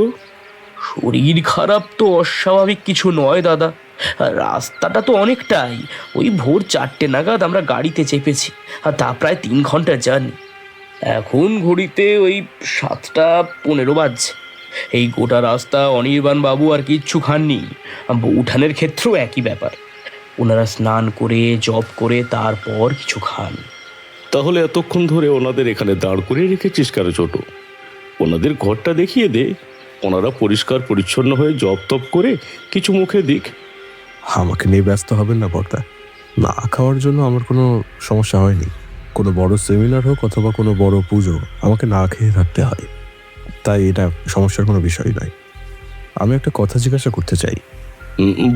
Speaker 5: শরীর খারাপ তো অস্বাভাবিক কিছু নয় দাদা। রাস্তাটা তো অনেকটাই। ওই ভোর 4টে নাগাদ আমরা গাড়িতে চেপেছি, আর তা প্রায় 3 ঘন্টার জার্নি। এখন ঘড়িতে ওই 7টা 15 বাজছে। এই গোটা রাস্তা অনির্বাণ বাবু আর কিচ্ছু খাননি। বৌঠানের ক্ষেত্রেও একই ব্যাপার। ওনারা স্নান করে জপ করে তারপর কিছু খান।
Speaker 4: তাহলে এতক্ষণ ধরে ওনাদের এখানে দাঁড় করে রেখেছিস কেন ছোট? ওনাদের ঘরটা দেখিয়ে দে। ওনারা পরিষ্কার পরিচ্ছন্ন হয়ে জপ তপ করে কিছু মুখে দিক।
Speaker 2: আমাকে নিয়ে ব্যস্ত হবেন না বর্দা। না খাওয়ার জন্য আমার কোনো সমস্যা হয়নি। কোনো বড় সেমিনার হোক অথবা কোনো বড় পুজো, আমাকে না খেয়ে থাকতে হয়। তাই এটা সমস্যার কোনো বিষয় নয়। আমি একটা কথা জিজ্ঞাসা করতে চাই।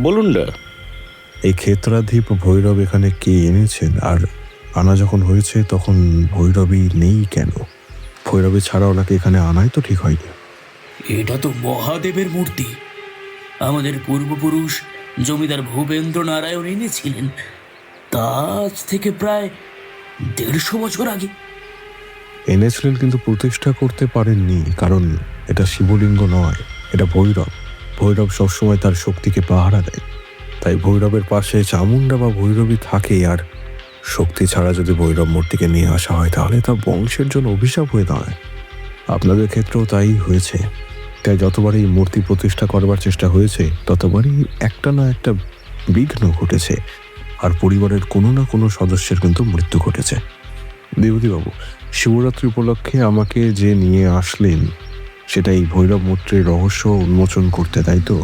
Speaker 4: বলুন না।
Speaker 2: এই ক্ষেত্রাধিপ ভৈরব এখানে কে এনেছেন? আর আনা যখন হয়েছে তখন ভৈরবী নেই কেন? ভৈরবী ছাড়া ওনাকে এখানে আনাই তো ঠিক হয়নি।
Speaker 7: এটা তো মহাদেবের মূর্তি। আমাদের পূর্বপুরুষ জমিদার ভূপেন্দ্র নারায়ণ এনেছিলেন, তা আজ থেকে প্রায় 150 বছর আগে।
Speaker 2: এনেছিলেন কিন্তু প্রতিষ্ঠা করতে পারেননি, কারণ এটা শিবলিঙ্গ নয়, এটা ভৈরব। ভৈরব সবসময় তার শক্তিকে পাহারা দেয়। তাই ভৈরবের পাশে চামুণ্ডা বা ভৈরবী থাকে। আর শক্তি ছাড়া যদি ভৈরব মূর্তিকে নিয়ে আসা হয় তাহলে তা বংশের জন্য অভিশাপ হয়ে দাঁড়ায়। আপনাদের ক্ষেত্রেও তাই হয়েছে। তাই যতবার এই মূর্তি প্রতিষ্ঠা করবার চেষ্টা হয়েছে ততবারই একটা না একটা বিঘ্ন ঘটেছে, আর পরিবারের কোনো না কোনো সদস্যের কিন্তু মৃত্যু ঘটেছে। বিভূতিবাবু, শিবরাত্রি উপলক্ষে আমাকে যে নিয়ে আসলেন সেটা এই ভৈরব মূর্তির রহস্য উন্মোচন করতে, তাই তো?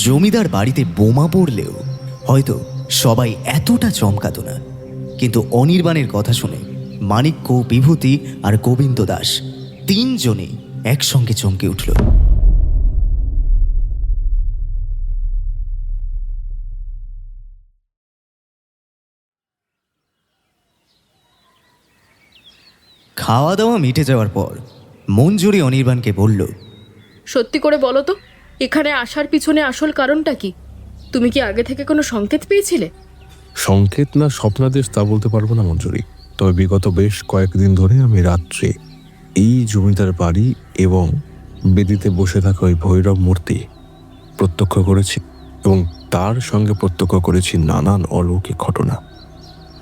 Speaker 3: জমিদার বাড়িতে বোমা পড়লেও হয়তো সবাই এতটা চমকাতো না, কিন্তু অনির্বাণের কথা শুনে মাণিক্য, বিভূতি আর গোবিন্দ দাস 3 জনেই একসঙ্গে চমকে উঠল। খাওয়া দাওয়া মিটে যাওয়ার পর মঞ্জুরি অনির্বাণকে বলল,
Speaker 1: সত্যি করে বলো তো, এখানে আসার পিছনে আসল কারণটা কি? তুমি কি আগে থেকে কোনো সংকেত পেয়েছিলে?
Speaker 2: সংকেত না স্বপ্নাদেশ তা বলতে পারবো না মঞ্জুরি, তবে বিগত বেশ কয়েকদিন ধরে আমি রাত্রে এই জমিদার বাড়ি এবং বেদিতে বসে থাকা ওই ভৈরব মূর্তি প্রত্যক্ষ করেছি, এবং তার সঙ্গে প্রত্যক্ষ করেছি নানান অলৌকিক ঘটনা।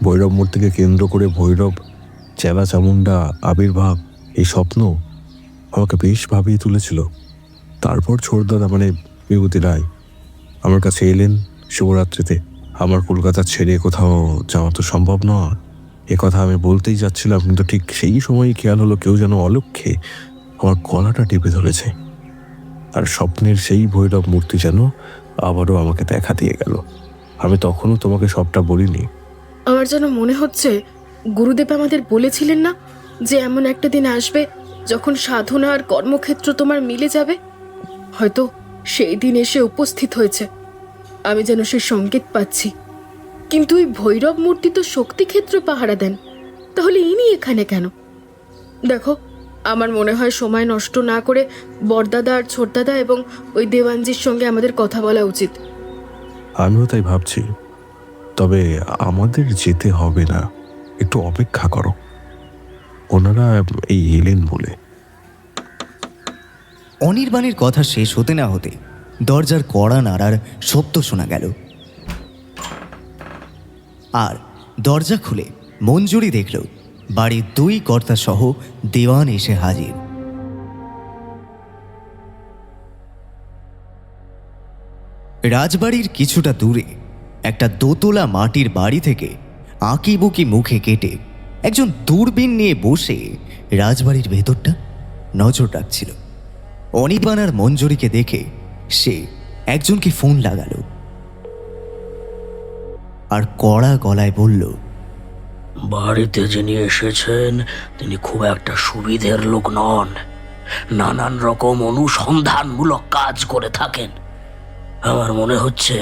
Speaker 2: ভৈরব মূর্তিকে কেন্দ্র করে ভৈরব, চেলা চামুন্ডা আবির্ভাব, এই স্বপ্ন আমাকে বেশ ভাবিয়ে তুলেছিল। তারপর ছোটদাদা মানে বিভূতি রায় আমার কাছে এলেন শিবরাত্রিতে। আমার কলকাতা ছেড়ে কোথাও যাওয়া তো সম্ভব নয়, কথা আমি বলতেই যাচ্ছিলাম, কিন্তু ঠিক সেই সময়ই খেয়াল হলো কেউ যেন অলক্ষ্যে আমার গলাটা টিপে ধরেছে। আর স্বপ্নের সেই ভৈরব মূর্তি যেন আবারও আমাকে দেখা দিয়ে গেল। আমি তখনও তোমাকে সবটা বলিনি।
Speaker 1: আমার যেন মনে হচ্ছে গুরুদেব আমাদের বলেছিলেন না যে এমন একটা দিন আসবে যখন সাধনা আর কর্মক্ষেত্র তোমার মিলে যাবে। হয়তো সেই দিন এসে উপস্থিত হয়েছে। আমি যেন সেই সংকেত পাচ্ছি। কিন্তু ওই ভৈরব মূর্তি তো শক্তিক্ষেত্র পাহারা দেন, তাহলে ইনি এখানে কেন? দেখো, আমার মনে হয় সময় নষ্ট না করে বড়দাদা আর ছোটদাদা এবং ওই দেওয়ানজির সঙ্গে আমাদের কথা বলা উচিত।
Speaker 2: আমিও তাই ভাবছি, তবে আমাদের যেতে হবে না, একটু অপেক্ষা করো, ওনারা এই এলেন বলে।
Speaker 3: অনির্বাণের কথা শেষ হতে না হতে দরজার কড়া নাড়ার শব্দ শোনা গেল, আর দরজা খুলে মঞ্জুরি দেখল বাড়ির দুই কর্তা সহ দেওয়ান এসে হাজির। রাজবাড়ির কিছুটা দূরে একটা দোতলা মাটির বাড়ি থেকে আঁকিবুকি মুখে কেটে একজন দূরবীন নিয়ে বসে রাজবাড়ির ভেতরটা নজর রাখছিল। অনির্বাণ আর মঞ্জুরিকে দেখে সে একজনকে ফোন লাগালো আর কড়া গলায় বলল,
Speaker 5: বাড়িতে যিনি এসেছেন তিনি খুব একটা সুবিধের লোক নন। নানান রকম অনুসন্ধানমূলক কাজ করে থাকেন। আমার মনে হচ্ছে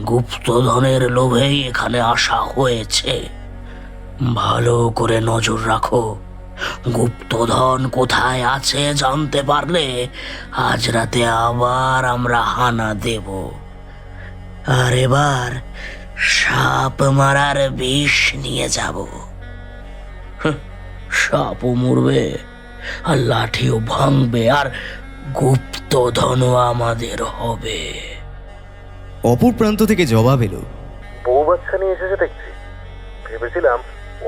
Speaker 5: গুপ্তধনের লোভেই এখানে আসা হয়েছে। ভালো করে নজর রাখো। গুপ্তধন কোথায় আছে জানতে পারলে আজ রাতে আবার আমরা হানা দেব। আর এবার সাপ মারার বিষ নিয়ে যাব। সাপও মরবে, আর লাঠিও ভাঙবে, আর গুপ্তধনও আমাদের হবে।
Speaker 3: অপর প্রান্ত থেকে জবাব এলো,
Speaker 6: বউ বাচ্চা নিয়ে এসেছে দেখছি। ভেবেছিলাম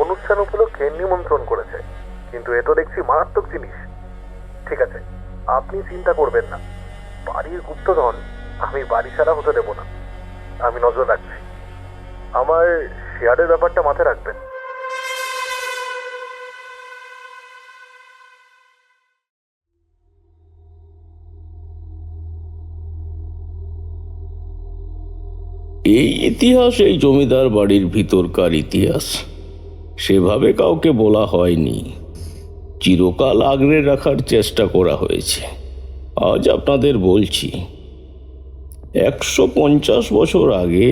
Speaker 6: অনুষ্ঠান উপলক্ষে নিমন্ত্রণ করেছে, কিন্তু এ তো দেখছি মারাত্মক জিনিস। ঠিক আছে, আপনি চিন্তা করবেন না, বাড়ির গুপ্তধন আমি বাড়ি ছাড়া হতে দেব না। আমি নজর রাখছি। আমার শেয়ারের ব্যাপারটা মাথায় রাখবেন।
Speaker 4: এই ইতিহাস এই জমিদার বাড়ির ভিতরকার ইতিহাস। সেভাবে কাউকে বলা হয়নি, চিরকাল আগলে রাখার চেষ্টা করা হয়েছে। আজ আপনাদের বলছি, 150 বছর আগে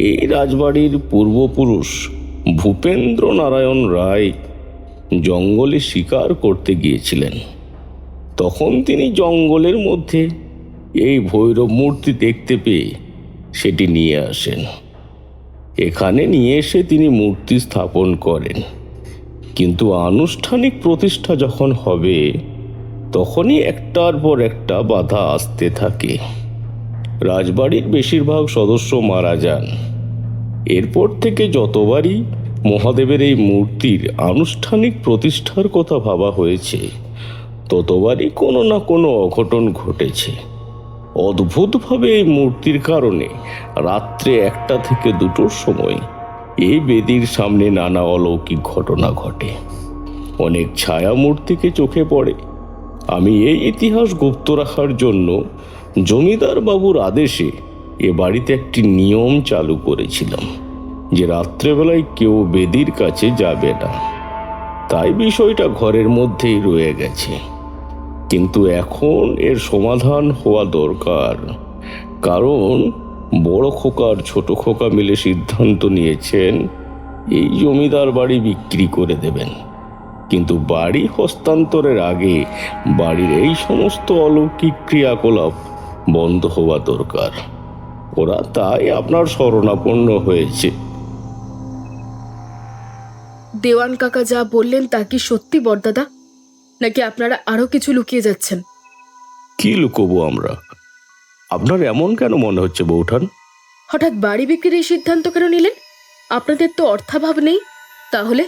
Speaker 4: এই রাজবাড়ির পূর্বপুরুষ ভূপেন্দ্র নারায়ণ রায় জঙ্গলে শিকার করতে গিয়েছিলেন। তখন তিনি জঙ্গলের মধ্যে এই ভৈরব মূর্তি দেখতে পেয়ে সেটি নিয়ে আসেন। এখানে নিয়ে এসে তিনি মূর্তি স্থাপন করেন, কিন্তু আনুষ্ঠানিক প্রতিষ্ঠা যখন হবে তখনই একটার পর একটা বাধা আসতে থাকে। রাজবাড়ির বেশিরভাগ সদস্য মারা যান। এরপর থেকে যতবারই মহাদেবের এই মূর্তির আনুষ্ঠানিক প্রতিষ্ঠার কথা ভাবা হয়েছে, ততবারই কোনো না কোনো অঘটন ঘটেছে। অদ্ভুতভাবে এই মূর্তির কারণে রাত্রে 1টা থেকে 2টোর সময় এই বেদির সামনে নানা অলৌকিক ঘটনা ঘটে। অনেক ছায়া মূর্তিকে চোখে পড়ে। আমি এই ইতিহাস গুপ্ত রাখার জন্য জমিদার বাবুর আদেশে এ বাড়িতে একটি নিয়ম চালু করেছিলাম যে রাত্রেবেলায় কেউ বেদির কাছে যাবে না। তাই বিষয়টা ঘরের মধ্যেই রয়ে গেছে, কিন্তু এখন এর সমাধান হওয়া দরকার। কারণ বড় খোকা আর ছোট খোকা মিলে সিদ্ধান্ত নিয়েছেন এই জমিদার বাড়ি বিক্রি করে দেবেন, কিন্তু বাড়ি হস্তান্তরের আগে বাড়ির এই সমস্ত অলৌকিক ক্রিয়াকলাপ বন্ধ হওয়া দরকার। ওরা তাই আপনার শরণাপন্ন হয়েছে।
Speaker 1: দেওয়ান কাকা যা বললেন তা কি সত্যি বড়দাদা, নাকি আপনারা আরো কিছু লুকিয়ে যাচ্ছেন?
Speaker 4: কি লুকোবো আমরা? আপনার এমন কেন মনে হচ্ছে বৌঠান?
Speaker 1: হঠাৎ বাড়ি বিক্রির এই সিদ্ধান্ত কেন নিলেন? আপনাদের তো অর্থাভাব নেই। তাহলে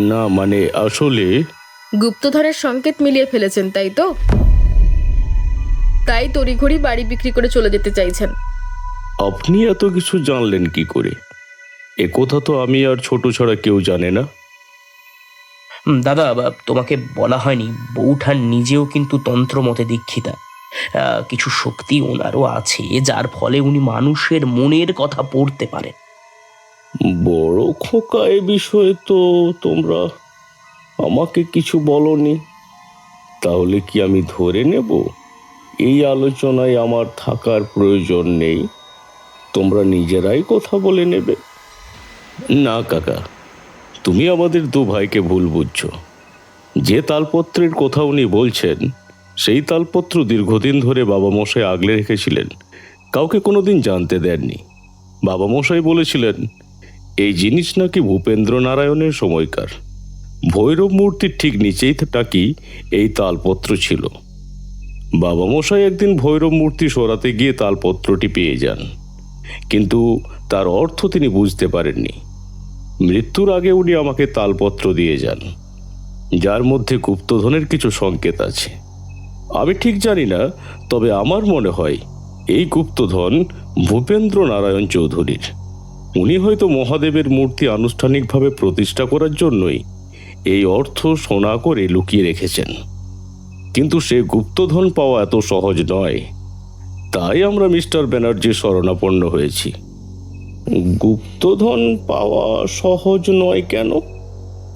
Speaker 4: না মানে আসলে
Speaker 1: গুপ্তধনের সংকেত মিলিয়ে ফেলেছেন, তাই তো? তাই তড়িঘড়ি বাড়ি বিক্রি করে চলে যেতে চাইছেন।
Speaker 4: আপনি এত কিছু জানলেন কি করে? এ কথা তো আমি আর ছোট ছাড়া কেউ জানে না।
Speaker 5: দাদা, তোমাকে বলা হয়নি, বৌঠান নিজেও কিন্তু তন্ত্রমতে দীক্ষিতা। কিছু শক্তি ওনারও আছে, যার ফলে উনি মানুষের মনের কথা পড়তে পারেন।
Speaker 4: বড় খোকা, এ বিষয়ে তো তোমরা আমাকে কিছু বলনি। তাহলে কি আমি ধরে নেব এই আলোচনায় আমার থাকার প্রয়োজন নেই? তোমরা নিজেরাই কথা বলে নেবে? না কাকা, তুমি আমাদের দু ভাইকে ভুল বুঝছো। যে তালপত্রের কথা উনি বলছেন, সেই তালপত্র দীর্ঘদিন ধরে বাবা মশাই আগলে রেখেছিলেন, কাউকে কোনোদিন জানতে দেননি। বাবা মশাই বলেছিলেন এই জিনিস নাকি ভূপেন্দ্র নারায়ণের সময়কার। ভৈরব মূর্তির ঠিক নিচেই নাকি এই তালপত্র ছিল। বাবা মশাই একদিন ভৈরব মূর্তি সরাতে গিয়ে তালপত্রটি পেয়ে যান, কিন্তু তার অর্থ তিনি বুঝতে পারেননি। মৃত্যুর আগে উনি আমাকে তালপত্র দিয়ে যান, যার মধ্যে গুপ্তধনের কিছু সংকেত আছে। আমি ঠিক জানি না, তবে আমার মনে হয় এই গুপ্তধন ভূপেন্দ্র নারায়ণ চৌধুরীর। উনি হয়তো মহাদেবের মূর্তি আনুষ্ঠানিকভাবে প্রতিষ্ঠা করার জন্যই এই অর্থ সোনা করে লুকিয়ে রেখেছেন। কিন্তু সে গুপ্তধন পাওয়া এত সহজ নয়, তাই আমরা মিস্টার ব্যানার্জির শরণাপন্ন হয়েছি। গুপ্তধন পাওয়া সহজ নয় কেন?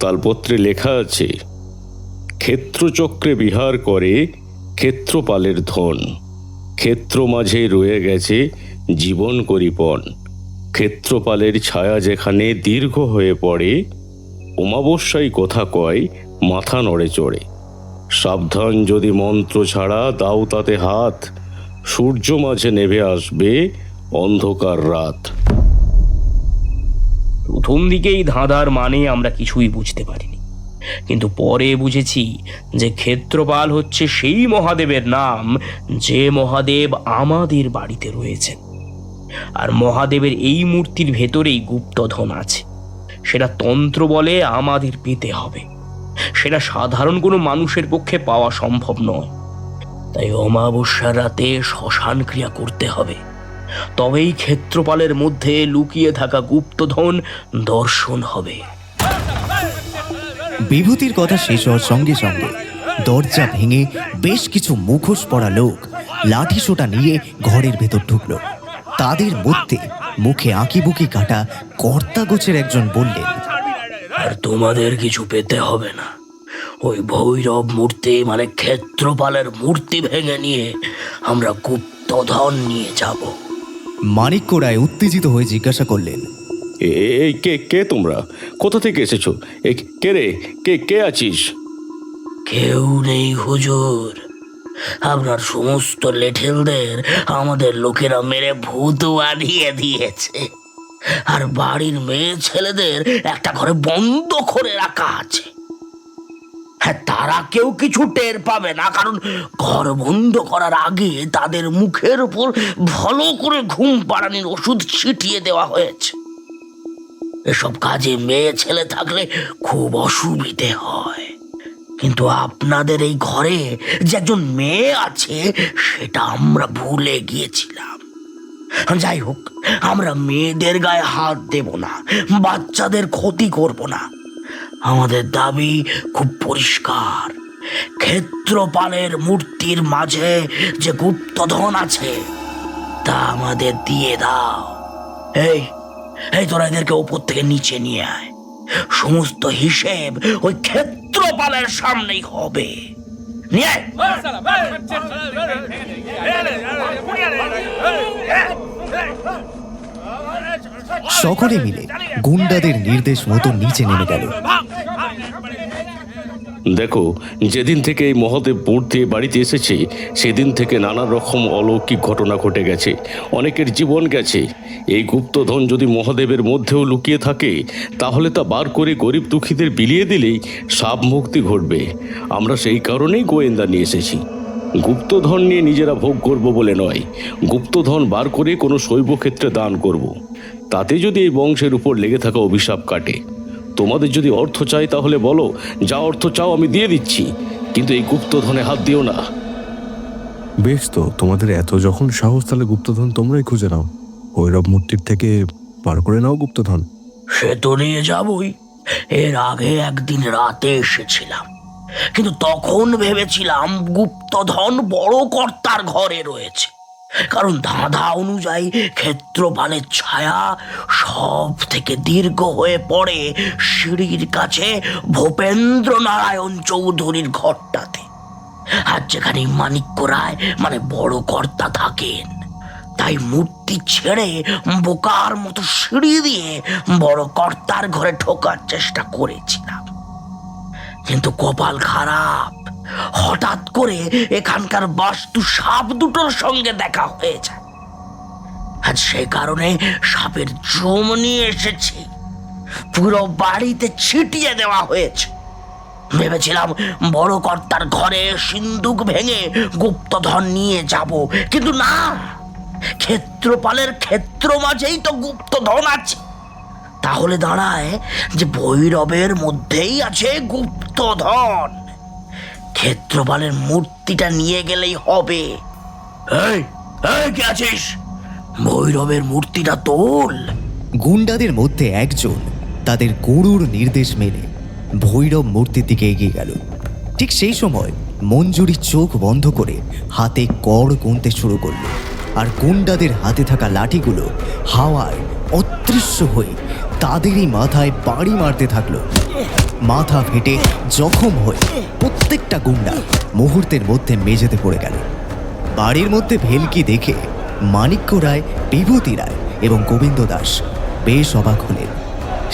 Speaker 4: তালপত্রে লেখা আছে, ক্ষেত্রচক্রে বিহার করে ক্ষেত্রপালের ধন, ক্ষেত্র মাঝে রয়ে গেছে জীবন করিপন, ক্ষেত্রপালের ছায়া যেখানে দীর্ঘ হয়ে পড়ে, অমাবস্যায় কথা কয় মাথা নড়ে চড়ে। সাবধান যদি মন্ত্র ছাড়া দাও তাতে হাত, সূর্য মাঝে নেভে আসবে অন্ধকার রাত।
Speaker 5: প্রথম দিকেই ধাঁধার মানে আমরা কিছুই বুঝতে পারিনি, কিন্তু পরে বুঝেছি যে ক্ষেত্রপাল হচ্ছে সেই মহাদেবের নাম যে মহাদেব আমাদের বাড়িতে রয়েছেন। আর মহাদেবের এই মূর্তির ভেতরেই গুপ্তধন আছে। সেটা তন্ত্র বলে আমাদের পেতে হবে। সেটা সাধারণ কোনো মানুষের পক্ষে পাওয়া সম্ভব নয়। তাই অমাবস্যার রাতে শ্মশান ক্রিয়া করতে হবে, তবেই ক্ষেত্রপালের মধ্যে লুকিয়ে থাকা গুপ্তধন দর্শন হবে।
Speaker 3: বিভূতির কথা শেষ হওয়ার সঙ্গে সঙ্গে দরজা ভেঙে বেশ কিছু মুখোশ পরা লোক লাঠি সোটা নিয়ে ঘরের ভেতর ঢুকলো। তাদের মধ্যে মুখে আঁকিবুকি কাটা কর্তা গোছের একজন বললেন,
Speaker 5: আর তোমাদের কিছু পেতে হবে না। ওই ভৈরব মূর্তি মানে ক্ষেত্রপালের মূর্তি ভেঙে নিয়ে আমরা গুপ্তধন নিয়ে যাব।
Speaker 3: মাণিক্য রায় উত্তেজিত হয়ে জিজ্ঞাসা করলেন,
Speaker 4: এই কে কে তোমরা? কোথা থেকে এসেছো? কে রে? কে আছিস?
Speaker 5: কেউ নেই হুজুর, আপনার সমস্ত লেঠেলদের আমাদের লোকেরা মেরে ভূত আনিয়ে দিয়েছে। আর বাড়ির মেয়ে ছেলেদের একটা ঘরে বন্ধ করে রাখা আছে। হ্যাঁ, তারা কেউ কিছু টের পাবে না, কারণ ঘর বন্ধ করার আগে তাদের মুখের উপর ভালো করে ঘুম পাড়ানির ওষুধ ছিটিয়ে দেওয়া হয়েছে। এসব কাজে মেয়ে ছেলে থাকলে খুব অসুবিধে হয়, কিন্তু আপনাদের এই ঘরে যে একজন মেয়ে আছে সেটা আমরা ভুলে গিয়েছিলাম। যাই হোক, আমরা মেয়েদের গায়ে হাত দেব না, বাচ্চাদের ক্ষতি করব না। আমাদের দাবি খুব পরিষ্কার, ক্ষেত্রপালের মূর্তির মাঝে যে গুপ্তধন আছে তা আমাদের দিয়ে দাও। এই তোরা এদেরকে ওপর থেকে নিচে নিয়ে আয়। সমস্ত হিসেব ওই ক্ষেত্রপালের সামনেই হবে। নিয়ে আয়।
Speaker 3: সকলে মিলে গুন্ডাদের নির্দেশ মতো নিচে নেমে গেল।
Speaker 4: দেখো, যেদিন থেকে এই মহাদেব মূর্তি বাড়িতে এসেছে সেদিন থেকে নানা রকম অলৌকিক ঘটনা ঘটে গেছে, অনেকের জীবন গেছে। এই গুপ্তধন যদি মহাদেবের মধ্যেও লুকিয়ে থাকে তাহলে তা বার করে গরিব দুঃখীদের বিলিয়ে দিলেই সাপ মুক্তি ঘটবে। আমরা সেই কারণেই গোয়েন্দা নিয়ে এসেছি। গুপ্তধন নিয়ে নিজেরা ভোগ করব বলে নয়, গুপ্তধন বার করে কোনো শৈব ক্ষেত্রে দান করব। তাতে যদি এই বংশের উপর লেগে থাকা অভিশাপ কাটে। তোমাদের যদি অর্থ চাই তাহলে বলো, যা অর্থ চাও আমি দিয়ে দিচ্ছি, কিন্তু এই গুপ্তধনে হাত দিও না।
Speaker 2: বেশ, তো তোমাদের এত যখন সাহস তাহলে গুপ্তধন তোমরাই খুঁজে নাও। ভৈরব মূর্তির থেকে বার করে নাও গুপ্তধন।
Speaker 5: সে তো নিয়ে যাবই। এর আগে একদিন রাতে এসেছিলাম, কিন্তু তখন ভেবেছিলাম গুপ্তধন বড় কর্তার ঘরে রয়েছে, কারণ ধাঁধা অনুযায়ী ক্ষেত্রপালের ছায়া সব থেকে দীর্ঘ হয়ে পড়ে সিঁড়ির কাছে ভূপেন্দ্র নারায়ণ চৌধুরীর ঘরটাতে। আর যেখানে মানিক্য রায় মানে বড় কর্তা থাকেন, তাই মূর্তি ছেড়ে বোকার মতো সিঁড়ি দিয়ে বড় কর্তার ঘরে ঢোকার চেষ্টা করেছিলাম, কিন্তু কপাল খারাপ। হঠাৎ করে এখানকার বাস্তু সাপ দুটোর সঙ্গে দেখা হয়ে যায়। আর সে কারণে সাপের জম নিয়ে এসেছি, পুরো বাড়িতে ছিটিয়ে দেওয়া হয়েছে। ভেবেছিলাম বড় কর্তার ঘরে সিন্দুক ভেঙে গুপ্তধন নিয়ে যাব, কিন্তু না, ক্ষেত্রপালের ক্ষেত্র মাঝেই তো গুপ্তধন আছে। তাহলে দাঁড়ায় যে ভৈরবের মধ্যেই আছে গুপ্তধন। ক্ষেত্রপালের মূর্তিটা নিয়ে গেলেই হবে। এই এই কে আছিস? ভৈরবের মূর্তিটা তোল।
Speaker 3: গুন্ডাদের মধ্যে একজন তাদের গুরুর নির্দেশ মেনে ভৈরব মূর্তির দিকে এগিয়ে গেল। ঠিক সেই সময় মঞ্জুরি চোখ বন্ধ করে হাতে কর গুনতে শুরু করলো, আর গুন্ডাদের হাতে থাকা লাঠিগুলো হাওয়ায় অদৃশ্য হয়ে তাদেরই মাথায় বাড়ি মারতে থাকলো। মাথা ফেটে জখম হয়ে প্রত্যেকটা গুন্ডা মুহূর্তের মধ্যে মেঝেতে পড়ে গেল। বাড়ির মধ্যে ভেলকি দেখে মানিক্য রায়, বিভূতি রায় এবং গোবিন্দ দাস বেশ অবাক হলেন।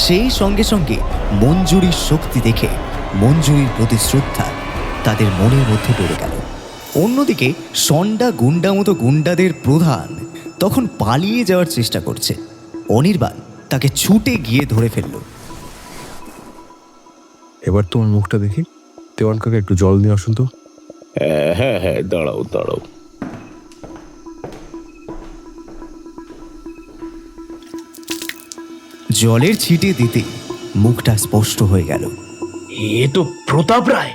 Speaker 3: সেই সঙ্গে সঙ্গে মঞ্জুরির শক্তি দেখে মঞ্জুরির প্রতি শ্রদ্ধা তাদের মনের মধ্যে বেড়ে গেল। অন্যদিকে সন্ডা গুন্ডা মতো গুন্ডাদের প্রধান তখন পালিয়ে যাওয়ার চেষ্টা করছে। অনির্বাণ তাকে ছুটে গিয়ে ধরে ফেলল।
Speaker 2: এবার তোমার মুখটা দেখি। দেওয়ান কাকা, একটু জল নিয়ে আসুন তো।
Speaker 4: হ্যাঁ হ্যাঁ, দাঁড়াও দাঁড়াও।
Speaker 3: জলের ছিটে দিতে মুখটা স্পষ্ট হয়ে গেল।
Speaker 5: এ তো প্রতাপ রায়,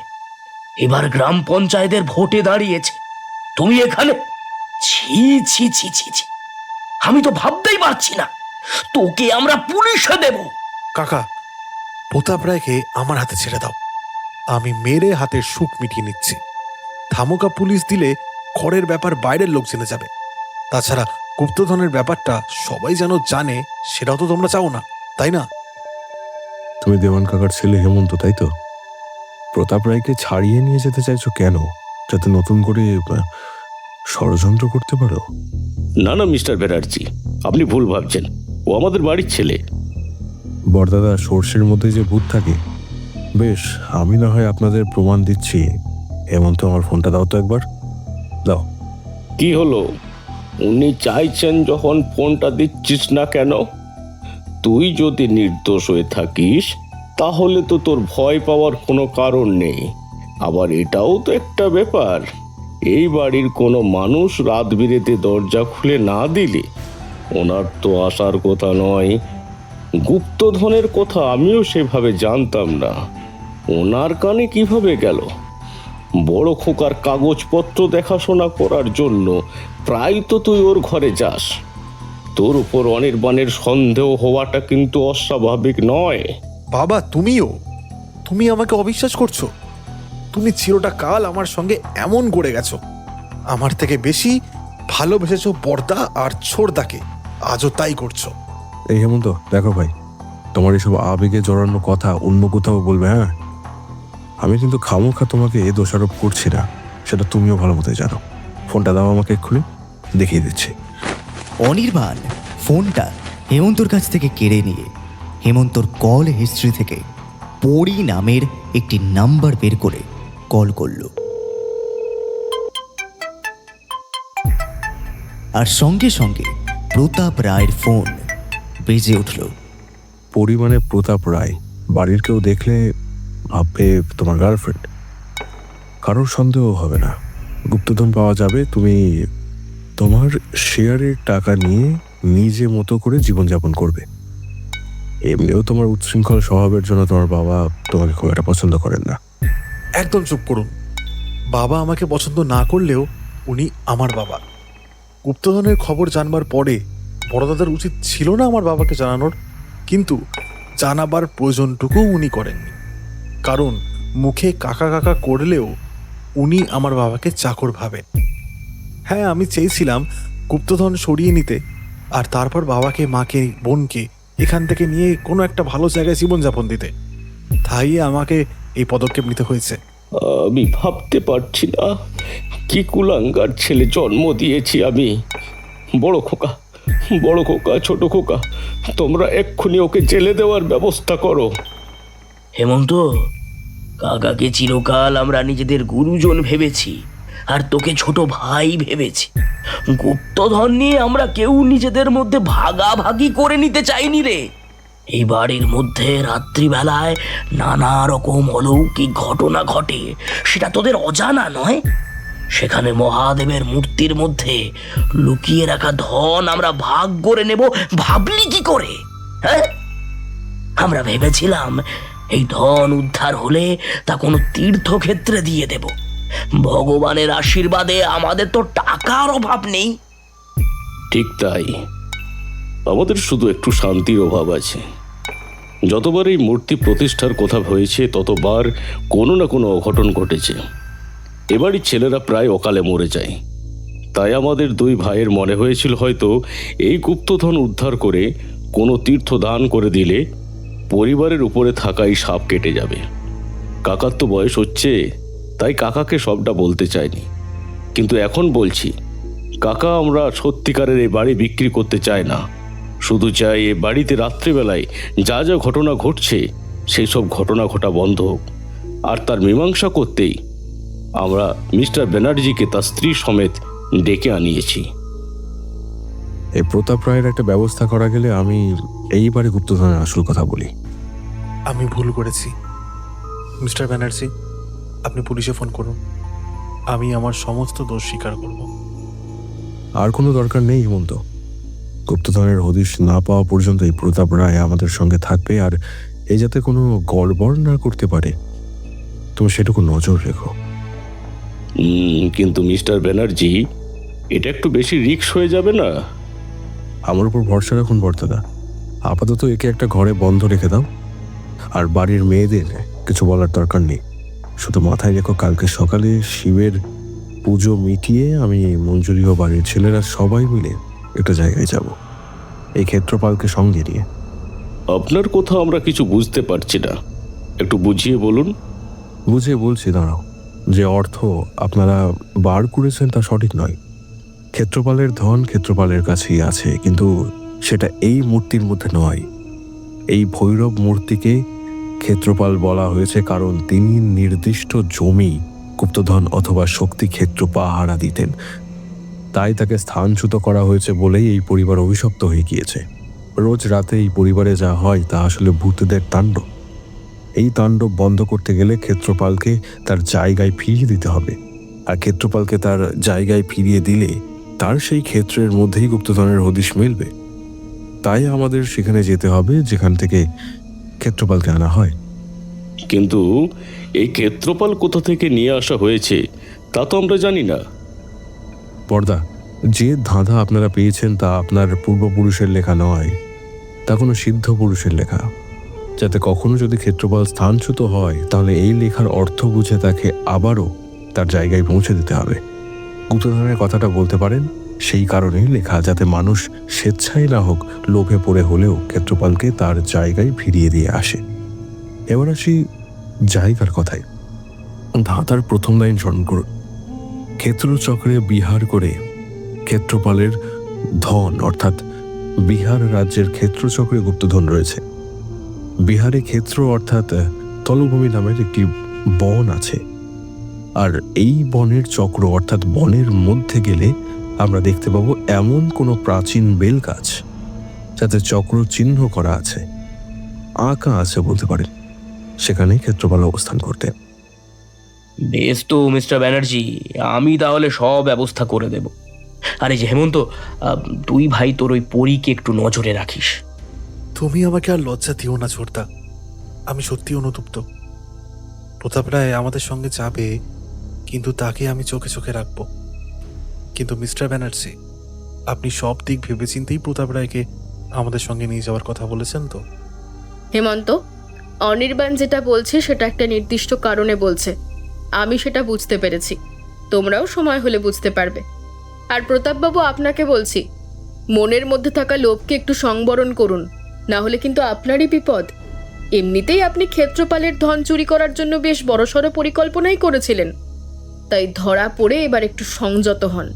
Speaker 5: এবার গ্রাম পঞ্চায়েতের ভোটে দাঁড়িয়েছে, তুমি এখানে? ছি ছি ছি ছি ছি, আমি তো ভাবতেই পারছি না। তোকে আমরা পুলিশে দেব।
Speaker 6: কাকা, প্রতাপ রায়কে আমার হাতে ছেড়ে দাও। আমি মেরে হাতের সুখ মিটিয়ে নিচ্ছি। থামোকা পুলিশ দিলে খড়ের ব্যাপার বাইরের লোক জেনে যাবে। তাছাড়া গুপ্তধনের ব্যাপারটা সবাই যেন জানে, সেটাও তো তোমরা চাও না, তাই না?
Speaker 2: তুমি দেওয়ান কাকার ছেলে হেমন্ত, তাই তো? প্রতাপ রায়কে ছাড়িয়ে নিয়ে যেতে চাইছো কেন? যাতে নতুন করে ষড়যন্ত্র করতে পারো?
Speaker 4: না না মিস্টার ব্যানার্জি, আপনি ভুল ভাবছেন। ও আমাদের বাড়ির ছেলে।
Speaker 2: বরদাদা, সর্ষের মধ্যে যে ভূত থাকে। বেশ, আমি না হয় আপনাদের প্রমাণ দিচ্ছি। হেমন্ত, আমার ফোনটা দাও তো একবার। দাও।
Speaker 4: কি হলো? উনি চাইছেন যখন ফোনটা দিচ্ছিস না কেন? তুই যদি নির্দোষ হয়ে থাকিস তাহলে তো তোর ভয় পাওয়ার কোনো কারণ নেই। আবার এটাও তো একটা ব্যাপার, এই বাড়ির কোনো মানুষ রাত বিরেতে দরজা খুলে না দিলে ওনার তো আসার কথা নয়। গুপ্তধনের কথা আমিও সেভাবে জানতাম না, ওনার কানে কিভাবে গেল? বড় খোকার কাগজপত্র দেখাশোনা করার জন্য প্রায় তো তুই ওর ঘরে যাস। তোর উপর অনির্বাণের সন্দেহ হওয়াটা কিন্তু অস্বাভাবিক নয়।
Speaker 6: বাবা, তুমি আমাকে অবিশ্বাস করছো? তুমি চিরটা কাল আমার সঙ্গে এমন গড়ে গেছো, আমার থেকে বেশি ভালোবেসেছো বর্দা আর ছোড়দাকে, আজও তাই করছো।
Speaker 2: এই হেমন্ত, দেখো ভাই, তোমার এসব আবেগে জড়ানো কথা অন্য কোথাও বলবে। হ্যাঁ, আমি কিন্তু খামোখা তোমাকে দোষারোপ করছি না, সেটা তুমিও ভালো মতো জানো। ফোনটা দাও আমাকে, এক্ষুনি দেখিয়ে দিচ্ছি।
Speaker 3: অনির্বাণ ফোনটা হেমন্তর কাছ থেকে কেড়ে নিয়ে হেমন্তর কল হিস্ট্রি থেকে পরি নামের একটি নাম্বার বের করে কল করলো। আর সঙ্গে সঙ্গে প্রতাপ রায়ের ফোন বেজে উঠল।
Speaker 2: পরিমাণে প্রতাপ রায়, বাড়ির কেউ দেখলে ভাববে তোমার গার্লফ্রেন্ড। কারোর সন্দেহ হবে না, গুপ্তধন পাওয়া যাবে। তুমি তোমার শেয়ারের টাকা নিয়ে নিজে মতো করে জীবনযাপন করবে। এমনিও তোমার উচ্ছৃঙ্খল স্বভাবের জন্য তোমার বাবা তোমাকে খুব একটা পছন্দ করেন না।
Speaker 6: একদম চুপ করুন। বাবা আমাকে পছন্দ না করলেও উনি আমার বাবা। গুপ্তধনের খবর জানবার পরে বড়দাদার উচিত ছিল না আমার বাবাকে জানানোর, কিন্তু জানাবার প্রয়োজনটুকু উনি করেননি। কারণ মুখে কাকা কাকা করলেও উনি আমার বাবাকে চাকর ভাবেন। হ্যাঁ, আমি চেয়েছিলাম গুপ্তধন সরিয়ে নিতে, আর তারপর বাবাকে, মাকে, বোনকে এখান থেকে নিয়ে কোনো একটা ভালো জায়গায় জীবনযাপন দিতে। তাই আমাকে এই পদক্ষেপ নিতে হয়েছে।
Speaker 4: আমি ভাবতে পারছি না কি কুলাঙ্গার ছেলে জন্ম দিয়েছি আমি। বড় খোকা, বড় খোকা, ছোট খোকা, তোমরা এক্ষুনি ওকে জেলে দেওয়ার ব্যবস্থা করো।
Speaker 5: হেমন্ত, কাকাকে চিরকাল আমরা নিজেদের গুরুজন ভেবেছি, আর তোকে ছোট ভাই ভেবেছি। গুপ্তধন নিয়ে আমরা কেউ নিজেদের মধ্যে ভাগাভাগি করে নিতে চাইনি রে। এই বাড়ির মধ্যে রাত্রিবেলায় নানা রকম অলৌকিক ঘটনা ঘটে, সেটা তোদের অজানা নয়। সেখানে মহাদেবের মূর্তির মধ্যে লুকিয়ে রাখা ধন আমরা ভাগ করে নেব, ভাবলি কি করে? হ্যাঁ, আমরা ভেবেছিলাম এই ধন উদ্ধার হলে তা কোনো তীর্থক্ষেত্রে দিয়ে দেব। ভগবানের আশীর্বাদে আমাদের তো টাকার অভাব নেই।
Speaker 4: ঠিক তাই, আমাদের শুধু একটু শান্তির অভাব আছে। যতবার এই মূর্তি প্রতিষ্ঠার কথা হয়েছে ততবার কোনো না কোনো অঘটন ঘটেছে। এবারই ছেলেরা প্রায় অকালে মরে যায়। তাই আমাদের দুই ভাইয়ের মনে হয়েছিল হয়তো এই গুপ্তধন উদ্ধার করে কোনো তীর্থ দান করে দিলে পরিবারের উপরে থাকা এই সাপ কেটে যাবে। কাকার তো বয়স হচ্ছে, তাই কাকাকে সবটা বলতে চাইনি, কিন্তু এখন বলছি, কাকা, আমরা সত্যিকারের এই বাড়ি বিক্রি করতে চাই না। শুধু চাই এ বাড়িতে রাত্রিবেলায় যা যা ঘটনা ঘটছে সেই সব ঘটনা ঘটা বন্ধ হোক। আর তার মীমাংসা করতেই আমরা মিস্টার ব্যানার্জিকে তার স্ত্রী সমেত ডেকে আনিয়েছি।
Speaker 2: এই প্রতাপ রায়ের একটা ব্যবস্থা করা গেলে আমি এইবারে গুপ্তধনের আসল কথা বলি।
Speaker 6: আমি ভুল করেছি মিস্টার ব্যানার্জি, আপনি পুলিশে ফোন করুন। আমি আমার সমস্ত দোষ স্বীকার করব।
Speaker 2: আর কোনো দরকার নেই হেমন্ত। গুপ্তধনের হদিশ না পাওয়া পর্যন্ত এই প্রতাপ রায় আমাদের সঙ্গে থাকবে, আর এই যাতে কোনো গড়বড় না করতে পারে তুমি সেটুকু নজর রেখো।
Speaker 4: কিন্তু মিস্টার ব্যানার্জি, এটা একটু বেশি রিস্ক হয়ে যাবে না?
Speaker 2: আমার উপর ভরসা রাখুন বর্তাদা। আপাতত একে একটা ঘরে বন্ধ রেখে দাও, আর বাড়ির মেয়েদের কিছু বলার দরকার নেই। শুধু মাথায় রেখো, কালকে সকালে শিবের পুজো মিটিয়ে আমি, মঞ্জুরি ও বাড়ির ছেলেরা সবাই মিলে একটা জায়গায় যাব, এই ক্ষেত্রপালকে সঙ্গে নিয়ে।
Speaker 4: আপনার কথা আমরা কিছু বুঝতে পারছি না, একটু বুঝিয়ে বলুন।
Speaker 2: বুঝে বলছি, দাঁড়াও। যে অর্থ আপনারা বার করেছেন তা সঠিক নয়। ক্ষেত্রপালের ধন ক্ষেত্রপালের কাছেই আছে, কিন্তু সেটা এই মূর্তির মধ্যে নয়। এই ভৈরব মূর্তিকে ক্ষেত্রপাল বলা হয়েছে কারণ তিনি নির্দিষ্ট জমি, গুপ্তধন অথবা শক্তি ক্ষেত্র পাহারা দিতেন। তাই তাকে স্থানচ্যুত করা হয়েছে বলেই এই পরিবার অভিশপ্ত হয়ে গিয়েছে। রোজ রাতে এই পরিবারে যা হয় তা আসলে ভূতদের তাণ্ডব। এই তাণ্ডব বন্ধ করতে গেলে ক্ষেত্রপালকে তার জায়গায় ফিরিয়ে দিতে হবে, আর ক্ষেত্রপালকে তার জায়গায় ফিরিয়ে দিলে তার সেই ক্ষেত্রের মধ্যেই গুপ্তধনের হদিশ মিলবে। তাই আমাদের সেখানে যেতে হবে যেখান থেকে ক্ষেত্রপালকে আনা হয়।
Speaker 4: কিন্তু এই ক্ষেত্রপাল কোথা থেকে নিয়ে আসা হয়েছে তা তো আমরা জানি না।
Speaker 2: পর্দা, যে ধাঁধা আপনারা পেয়েছেন তা আপনার পূর্বপুরুষের লেখা নয়, তা কোনো সিদ্ধ পুরুষের লেখা। যাতে কখনো যদি ক্ষেত্রপাল স্থানচ্যুত হয় তাহলে এই লেখার অর্থ বুঝে তাকে আবারও তার জায়গায় পৌঁছে দিতে হবে। গুপ্তধনের কথাটা বলতে পারেন সেই কারণেই লেখা, যাতে মানুষ স্বেচ্ছায় না হোক লোভে পড়ে হলেও ক্ষেত্রপালকে তার জায়গায় ফিরিয়ে দিয়ে আসে। এবার আসি জায়গার কথায়। ধাঁধার প্রথম লাইন স্মরণ করুন। ক্ষেত্রচক্রে বিহার করে ক্ষেত্রপালের ধন, অর্থাৎ বিহার রাজ্যের ক্ষেত্রচক্রে গুপ্তধন রয়েছে। বিহারে ক্ষেত্র অর্থাৎ তলভূমি নামের একটি বন আছে, আর এই বনের চক্র অর্থাৎ বনের মধ্যে গেলে আমরা দেখতে পাবো এমন কোনো প্রাচীন বেল গাছ যাতে চক্র চিহ্ন করা আছে, আঁকা আছে বলতে পারেন। সেখানেই ক্ষেত্রপাল অবস্থান করতেন।
Speaker 5: বেশ তো মিস্টার ব্যানার্জি, আমি তাহলে সব ব্যবস্থা করে দেব। আরে যে হেমন্ত, তুই ভাই তোর ওই পরীকে একটু নজরে রাখিস।
Speaker 6: তুমি আমাকে আর লজ্জা দিও না ছোটদা, আমি সত্যি অনুতপ্ত। প্রতাপ রায় আমাদের সঙ্গে যাবে, কিন্তু তাকে আমি চোখে চোখে রাখবো। কিন্তু মিস্টার ব্যানার্জি, আপনি সব দিক ভেবেচিন্তেই প্রতাপ রায়কে আমাদের সঙ্গে নিয়ে যাওয়ার কথা বলেছেন তো?
Speaker 1: হেমন্ত, অনির্বাণ যেটা বলছে সেটা একটা নির্দিষ্ট কারণে বলছে, আমি সেটা বুঝতে পেরেছি। তোমরাও সময় হলে বুঝতে পারবে। আর প্রতাপবাবু, আপনাকে বলছি, মনের মধ্যে থাকা লোভকে একটু সংবরণ করুন, না হলে কিন্তু আপনারই বিপদ। এমনিতেই আপনি ক্ষেত্রপালের ধন চুরি করার জন্য বেশ বড়সড় পরিকল্পনাই করেছিলেন, তাই ধরা পড়ে এবার একটু সংযত হন।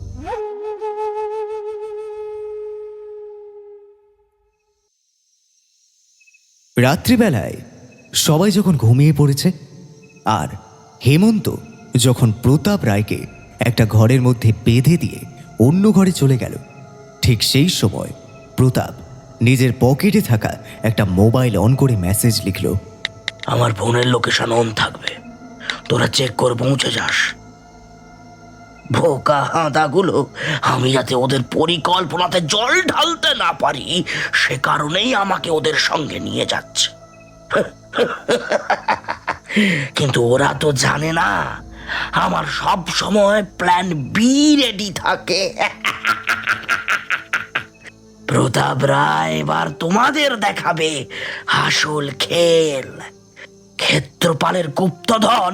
Speaker 3: রাত্রিবেলায় সবাই যখন ঘুমিয়ে পড়েছে আর হেমন্ত যখন প্রতাপ রায়কে একটা ঘরের মধ্যে বেঁধে দিয়ে অন্য ঘরে চলে গেল, ঠিক সেই সময় প্রতাপ নিজের পকেটে থাকা একটা মোবাইল অন করে মেসেজ লিখল।
Speaker 5: আমার ফোনের লোকেশন অন থাকবে, তোরা চেক করে পৌঁছে যাস। বোকা হাঁদাগুলো, আমি যাতে ওদের পরিকল্পনাতে জল ঢালতে না পারি সে কারণেই আমাকে ওদের সঙ্গে নিয়ে যাচ্ছে। কিন্তু ওরা তো জানে না আমার সব সময় প্ল্যান বি রেডি থাকে। প্রতাপ রায় এবার তোমাদের দেখাবে আসল খেল। ক্ষেত্রপালের গুপ্তধন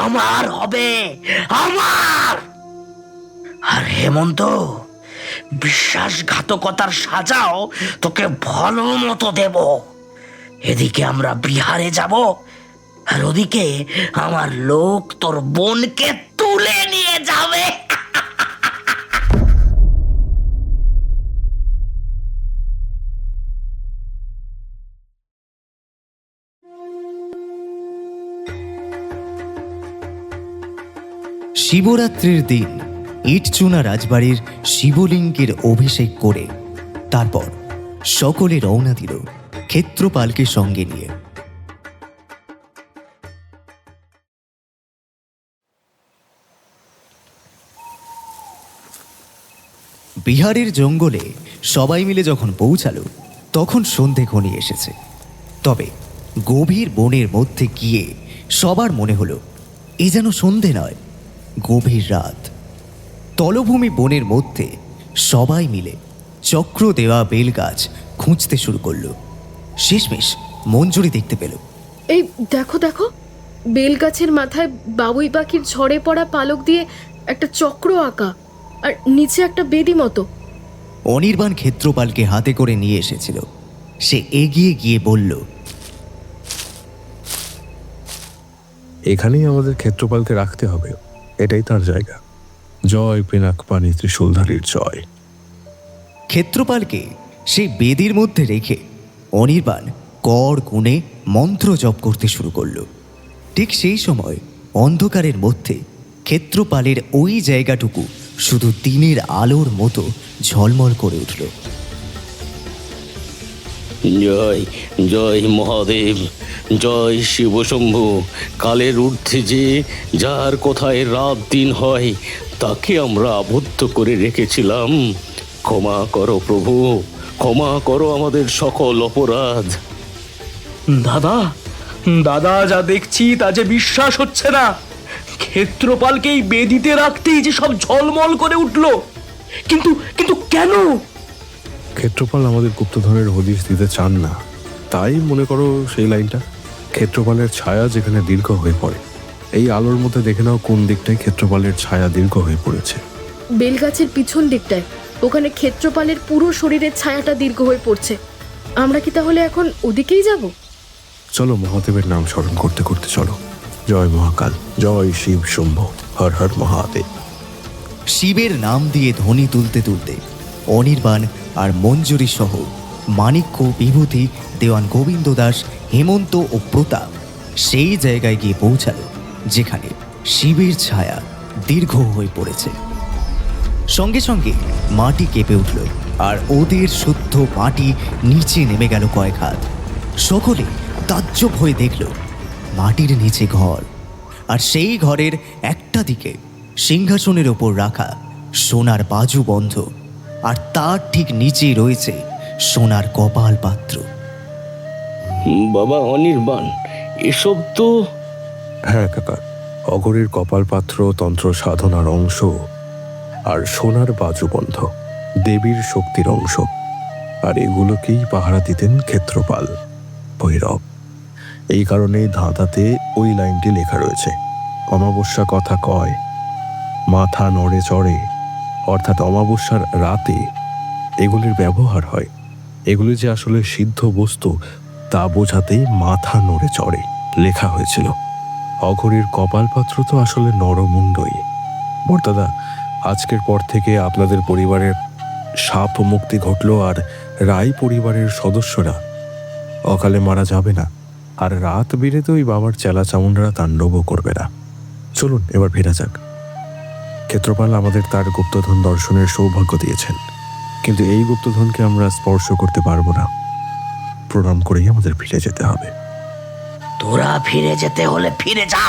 Speaker 5: আমার হবে, আমার। আর হেমন্ত, বিশ্বাসঘাতকতার সাজাও তোকে ভালো মতো দেব। এদিকে আমরা বিহারে যাব, আর ওদিকে আমার লোক তোর বোনকে তুলে নিয়ে যাবে।
Speaker 3: শিবরাত্রির দিন ইটচুনা রাজবাড়ির শিবলিঙ্গের অভিষেক করে তারপর সকলে রওনা দিল ক্ষেত্রপালকে সঙ্গে নিয়ে। বিহারের জঙ্গলে সবাই মিলে যখন পৌঁছালো তখন সন্ধে ঘনিয়ে এসেছে। তবে গভীর বনের মধ্যে গিয়ে সবার মনে হলো এ যেন সন্ধে নয়, গভীর রাত। তলভূমি বনের মধ্যে সবাই মিলে চক্র দেওয়া বেলগাছ খুঁজতে শুরু করলো। শেষমেশ মঞ্জুরি দেখতে পেল।
Speaker 1: এই দেখো দেখো, বেলগাছের মাথায় বাবুই পাখির ঝড়ে পড়া পালক দিয়ে একটা চক্র আঁকা, আর নিচে একটা বেদি মতো।
Speaker 3: অনির্বাণ ক্ষেত্রপালকে হাতে করে নিয়ে এসেছিল। সে এগিয়ে গিয়ে বলল,
Speaker 2: এখানেই আমাদের ক্ষেত্রপালকে রাখতে হবে, এটাই তার জায়গা। জয় পিনাকপানি ত্রিশূলধারীর জয়।
Speaker 3: ক্ষেত্রপালকে সেই বেদির মধ্যে রেখে অনির্বাণ কর গুণে মন্ত্র জপ করতে শুরু করল। ঠিক সেই সময় অন্ধকারের মধ্যে ক্ষেত্রপালের ওই জায়গাটুকু শুধু দিনের আলোর মতো ঝলমল করে উঠল।
Speaker 4: জয় জয় মহাদেব, জয় শিবশম্ভু। কালের ঊর্ধ্বে যে যার কোথায় রাত দিন হয় তাকে আমরা আবদ্ধ করে রেখেছিলাম। ক্ষমা করো প্রভু, ক্ষমা করো আমাদের সকল অপরাধ।
Speaker 5: দাদা, দাদা, যা দেখছি তা যে বিশ্বাস হচ্ছে না। ক্ষেত্রপালকেই বেদিতে রাখতেই যে সব ঝলমল করে উঠল, কিন্তু কিন্তু কেন?
Speaker 2: ক্ষেত্রপাল আমাদের গুপ্তধনের হদিশ দিতে চান না, তাই মনে করো সেই লাইনটা। ক্ষেত্রপালের ছায়া যেখানে দীর্ঘ হয়ে পড়ে, এই আলোর মধ্যে দেখে নাও কোন দিকটায় ক্ষেত্রপালের ছায়া দীর্ঘ হয়ে পড়েছে।
Speaker 1: বেলগাছের পিছন দিকটায়, ওখানে ক্ষেত্রপালের পুরো শরীরের ছায়াটা দীর্ঘ হয়ে পড়ছে। আমরা কি তাহলে এখন ওদিকেই যাব?
Speaker 2: চলো মহাদেবের নাম স্মরণ করতে করতে চলো। জয় মহাকাল, জয় শিব শম্ভু, হর হর মহাদেব।
Speaker 3: শিবের নাম দিয়ে ধ্বনি তুলতে তুলতে অনির্বাণ আর মঞ্জুরি সহ মাণিক্য, বিভূতি, দেওয়ান গোবিন্দ দাস, হেমন্ত ও প্রতাপ সেই জায়গায় গিয়ে পৌঁছালো যেখানে শিবের ছায়া দীর্ঘ হয়ে পড়েছে। সঙ্গে সঙ্গে মাটি কেঁপে উঠল, আর ওদের শুদ্ধ মাটি নিচে নেমে গেল কয়েক হাত। সকলে তাজ্জব হয়ে দেখল মাটির নিচে ঘর, আর সেই ঘরের একটা দিকে সিংহাসনের ওপর রাখা সোনার বাজু বন্ধ, আর তার ঠিক নিচে রয়েছে সোনার কপাল পাত্র।
Speaker 4: বাবা অনির্বাণ, এসব তো
Speaker 2: হ্যাঁ কাকা, অঘরীর কপালপাত্র তন্ত্র সাধনার অংশ, আর সোনার বাজুবন্ধ দেবীর শক্তির অংশ। আর এগুলোকেই পাহারা দিতেন ক্ষেত্রপাল ভৈরব। এই কারণেই ধাঁধাতে ওই লাইনটি লেখা রয়েছে, অমাবস্যা কথা কয় মাথা নড়ে চড়ে, অর্থাৎ অমাবস্যার রাতে এগুলির ব্যবহার হয়। এগুলি যে আসলে সিদ্ধ বস্তু তা বোঝাতেই মাথা নড়ে চড়ে লেখা হয়েছিল। অঘরীর কপালপাত্র তো আসলে নরমুণ্ডই। বর্তাদা, আজকের পর থেকে আপনাদের পরিবারের সাপ মুক্তি ঘটল, আর রায় পরিবারের সদস্যরা অকালে মারা যাবে না, আর রাত বিরেতে ওই বাবার চেলা চামুন্ডারা তাণ্ডবও করবে না। চলুন এবার ফেরা যাক। ক্ষেত্রপাল আমাদের তার গুপ্তধন দর্শনের সৌভাগ্য দিয়েছেন, কিন্তু এই গুপ্তধনকে আমরা স্পর্শ করতে পারবো না। প্রণাম করেই আমাদের ফিরে যেতে হবে।
Speaker 5: তোরা ফিরে যেতে হলে ফিরে যা,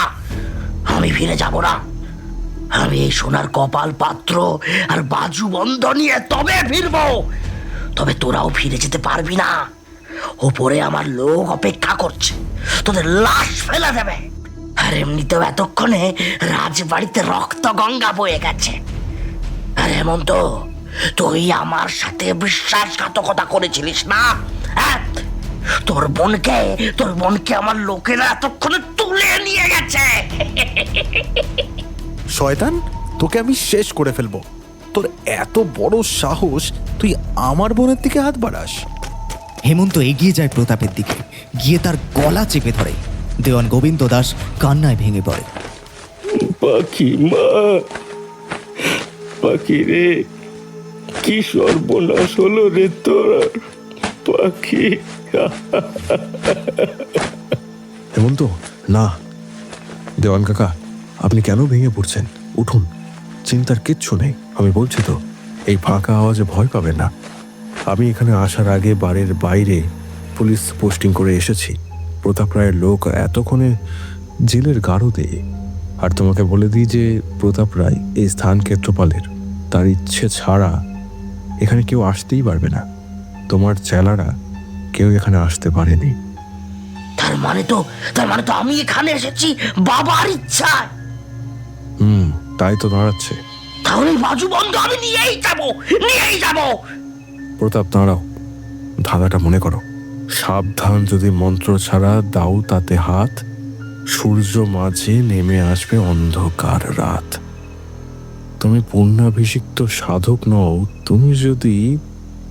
Speaker 5: আমি ফিরে যাব না। আমি এই সোনার কপাল পাত্র আর বাজু বন্ধ নিয়ে তবে ফিরবো। তবে তোরাও ফিরে যেতে পারবি না। ওপরে আমার লোক অপেক্ষা করছে, তোদের লাশ ফেলে দেবে। আর এমনিতেও এতক্ষণে রাজবাড়িতে রক্ত গঙ্গা বয়ে গেছে। আর হেমন্ত, তুই আমার সাথে বিশ্বাসঘাতকতা করেছিলিস না? হ্যাঁ, তোর বোনকে আমার লোকেরা এতক্ষণে তুলে নিয়ে গেছে।
Speaker 6: শয়তান, তোকে আমি শেষ করে ফেলবো। তোর এত বড় সাহস, তুই আমার বোনের দিকে হাত বাড়াস?
Speaker 3: হেমন্ত এগিয়ে যায় প্রতাপের দিকে, গিয়ে তার গলা চেপে ধরে। দেওয়ান গোবিন্দ দাস কান্নায় ভেঙে পড়ে।
Speaker 4: পাখি মা, পাখি রে, কি সর্বনাশ হলো রে তোর পাখি।
Speaker 2: হেমন্ত, না। দেওয়ান কাকা, আপনি কেন ভেঙে পড়ছেন? উঠুন, চিন্তার কিচ্ছু নেই। আমি বলছি তো, এই ফাঁকা আওয়াজে ভয় পাবেন না। আমি এখানে আসার আগে বাড়ির বাইরে পুলিশ পোস্টিং করে এসেছি। প্রতাপ রায়ের লোক এতক্ষণে জেলের গারদে। আর তোমাকে বলে দিই যে প্রতাপ রায় এই স্থান ক্ষেত্রপালের, তার ইচ্ছে ছাড়া এখানে কেউ আসতেই পারবে না। তোমার চেলারা কেউ এখানে আসতে পারেনি।
Speaker 5: তার মানে তো আমি এখানে এসেছি বাবার ইচ্ছায়।
Speaker 2: তাই তো দাঁড়াচ্ছে।
Speaker 5: তাহলে বাজু বন্ধ আমি নিয়েই যাব।
Speaker 2: প্রতাপ, দাঁড়াও, ধাঁধাটা মনে করো। সাবধান, যদি মন্ত্র ছাড়া দাও তাতে হাত, সূর্য মাঝে নেমে আসবে অন্ধকার রাত। তুমি পূর্ণাভিষিক্ত সাধক নও, তুমি যদি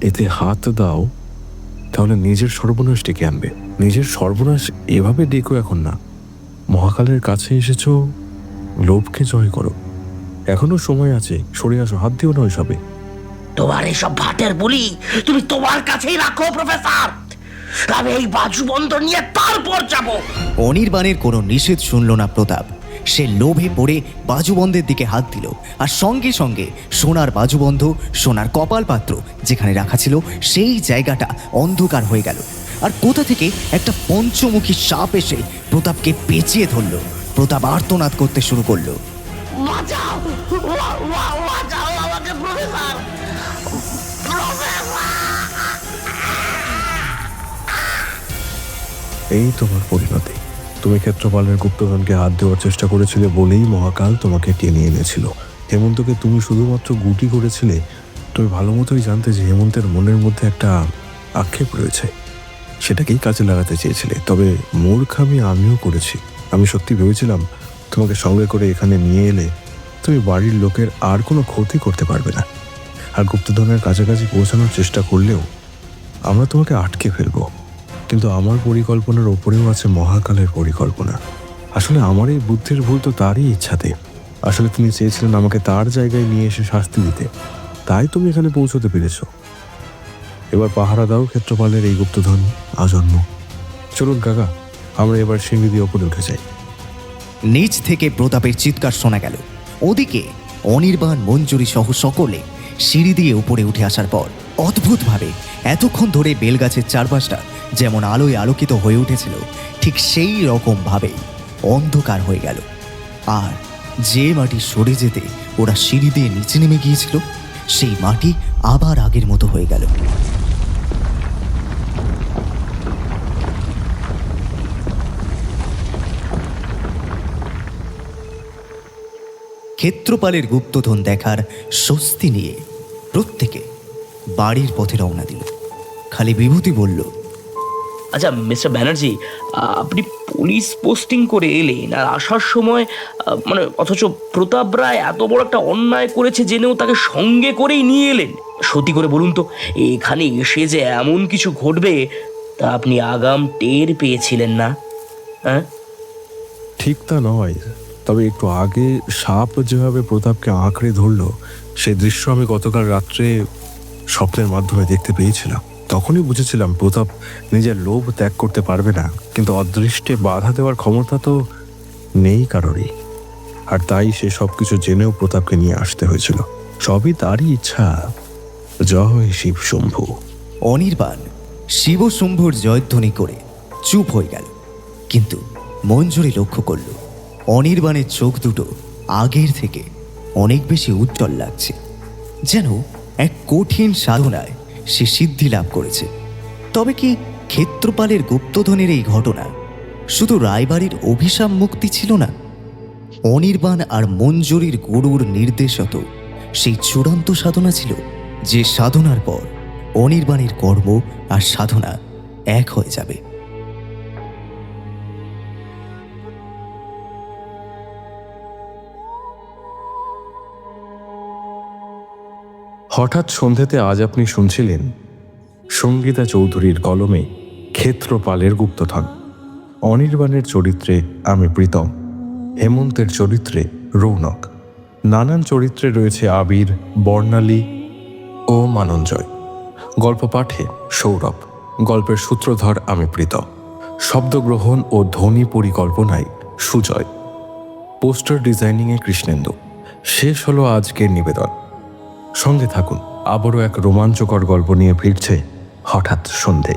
Speaker 2: এতে হাত দাও তাহলে নিজের সর্বনাশ ডেকে আনবে। নিজের সর্বনাশ এভাবে ডেকো এখন না। মহাকালের কাছে এসেছো, লোভকে জয় করো। এখনো সময় আছে, সরে আসো, হাত দিও না ওইসবে।
Speaker 5: তোমার এইসব ভাটের বলি তুমি তোমার কাছেই রাখো প্রফেসর। আমি এই বাজু বন্ধ নিয়ে তারপর যাব।
Speaker 3: অনির্বাণের কোনো নিষেধ শুনল না প্রতাপ। সে লোভে পড়ে বাজুবন্ধের দিকে হাত দিল, আর সঙ্গে সঙ্গে সোনার বাজুবন্ধ, সোনার কপাল পাত্র যেখানে রাখা ছিল সেই জায়গাটা অন্ধকার হয়ে গেল। আর কোথা থেকে একটা পঞ্চমুখী সাপ এসে প্রতাপকে পেঁচিয়ে ধরল। প্রতাপ আর্তনাদ করতে শুরু করলো।
Speaker 5: বাঁচাও, বাঁচাও আমাকে প্রফেসর।
Speaker 2: এই তোমার পরিণতি। তুমি ক্ষেত্রপালের গুপ্তধনকে হাত দেওয়ার চেষ্টা করেছিলে বলেই মহাকাল তোমাকে টেনে এনেছিল। হেমন্তকে তুমি শুধুমাত্র গুটি করেছিলে। তুমি ভালো মতোই জানতে যে হেমন্তের মনের মধ্যে একটা আক্ষেপ রয়েছে, সেটাকেই কাজে লাগাতে চেয়েছিলে। তবে মূর্খামি আমিও করেছি। আমি সত্যি ভেবেছিলাম তোমাকে সঙ্গে করে এখানে নিয়ে এলে তুমি বাড়ির লোকের আর কোনো ক্ষতি করতে পারবে না, আর গুপ্তধনের কাছাকাছি পৌঁছানোর চেষ্টা করলেও আমরা তোমাকে আটকে ফেলবো। কিন্তু আমার পরিকল্পনার ওপরেও আছে মহাকালের পরিকল্পনা। আসলে আমার এই বুদ্ধির ভুল তো তারই ইচ্ছাতে। আসলে তিনি চেয়েছিলেন আমাকে তার জায়গায় নিয়ে এসে শাস্তি দিতে, তাই তুমি এখানে পৌঁছতে পেরেছ। এবার পাহারা দাও ক্ষেত্রপালের এই গুপ্তধন আজন্ম। চলুন কাকা, আমরা এবার সিঁড়ি দিয়ে ওপরে উঠে যাই।
Speaker 3: নিচ থেকে প্রতাপের চিৎকার শোনা গেল। ওদিকে অনির্বাণ, মঞ্জুরি সহ সকলে সিঁড়ি দিয়ে উপরে উঠে আসার পর অদ্ভুতভাবে এতক্ষণ ধরে বেলগাছের চারপাশটা যেমন আলোয় আলোকিত হয়ে উঠেছিল, ঠিক সেই রকম ভাবেই অন্ধকার হয়ে গেল। আর যে মাটি সরে যেতে ওরা সিঁড়ি দিয়ে নিচে নেমে গিয়েছিল, সেই মাটি আবার আগের মতো হয়ে গেল। ক্ষেত্রপালের গুপ্তধন দেখার স্বস্তি নিয়ে প্রত্যেকে বাড়ির পথে রওনা দিল। খালি বিভূতি বলল,
Speaker 5: আচ্ছা মিস্টার ব্যানার্জি, আপনি পুলিশ পোস্টিং করে এলেন আর আসার সময় মানে অথচ প্রতাপ রায় এত বড় একটা অন্যায় করেছে জেনেও তাকে সঙ্গে করেই নিয়ে এলেন। সত্যি করে বলুন তো, এখানে এসে যে এমন কিছু ঘটবে তা আপনি আগাম টের পেয়েছিলেন না? হ্যাঁ,
Speaker 2: ঠিক তা নয়, তবে একটু আগে সাপ যেভাবে প্রতাপকে আঁকড়ে ধরলো, সেই দৃশ্য আমি গতকাল রাত্রে স্বপ্নের মাধ্যমে দেখতে পেয়েছিলাম। তখনই বুঝেছিলাম প্রতাপ নিজের লোভ ত্যাগ করতে পারবে না, কিন্তু অদৃষ্টে বাধা দেওয়ার ক্ষমতা তো নেই কারোরই। আর তাই সে সবকিছু জেনেও প্রতাপকে নিয়ে আসতে হয়েছিল। সবই তারই ইচ্ছা। জয় শিব শম্ভু।
Speaker 3: অনির্বাণ শিবশম্ভুর জয়ধ্বনি করে চুপ হয়ে গেল। কিন্তু মঞ্জুরি লক্ষ্য করল অনির্বাণের চোখ দুটো আগের থেকে অনেক বেশি উজ্জ্বল লাগছে, যেন এক কঠিন সাধনায় সে সিদ্ধি লাভ করেছে। তবে কি ক্ষেত্রপালের গুপ্তধনের এই ঘটনা শুধু রায়বাড়ির অভিশাপ মুক্তি ছিল না? অনির্বাণ আর মঞ্জুরির গুরুর নির্দেশত সেই চূড়ান্ত সাধনা ছিল, যে সাধনার পর অনির্বাণের কর্ম আর সাধনা এক হয়ে যাবে।
Speaker 2: হঠাৎ সন্ধ্যেতে আজ আপনি শুনছিলেন সঙ্গীতা চৌধুরীর কলমে ক্ষেত্রপালের গুপ্তধন। অনির্বাণের চরিত্রে আমি প্রীতম, হেমন্তের চরিত্রে রৌনক, নানান চরিত্রে রয়েছে আবির, বর্ণালী ও মানঞ্জয়। গল্প পাঠে সৌরভ, গল্পের সূত্রধর আমি প্রীতম, শব্দগ্রহণ ও ধ্বনি পরিকল্পনায় সুজয়, পোস্টার ডিজাইনিংয়ে কৃষ্ণেন্দু। শেষ হলো আজকের নিবেদন। সঙ্গে থাকুন, আবারও এক রোমাঞ্চকর গল্প নিয়ে ফিরছে হঠাৎ সন্ধে।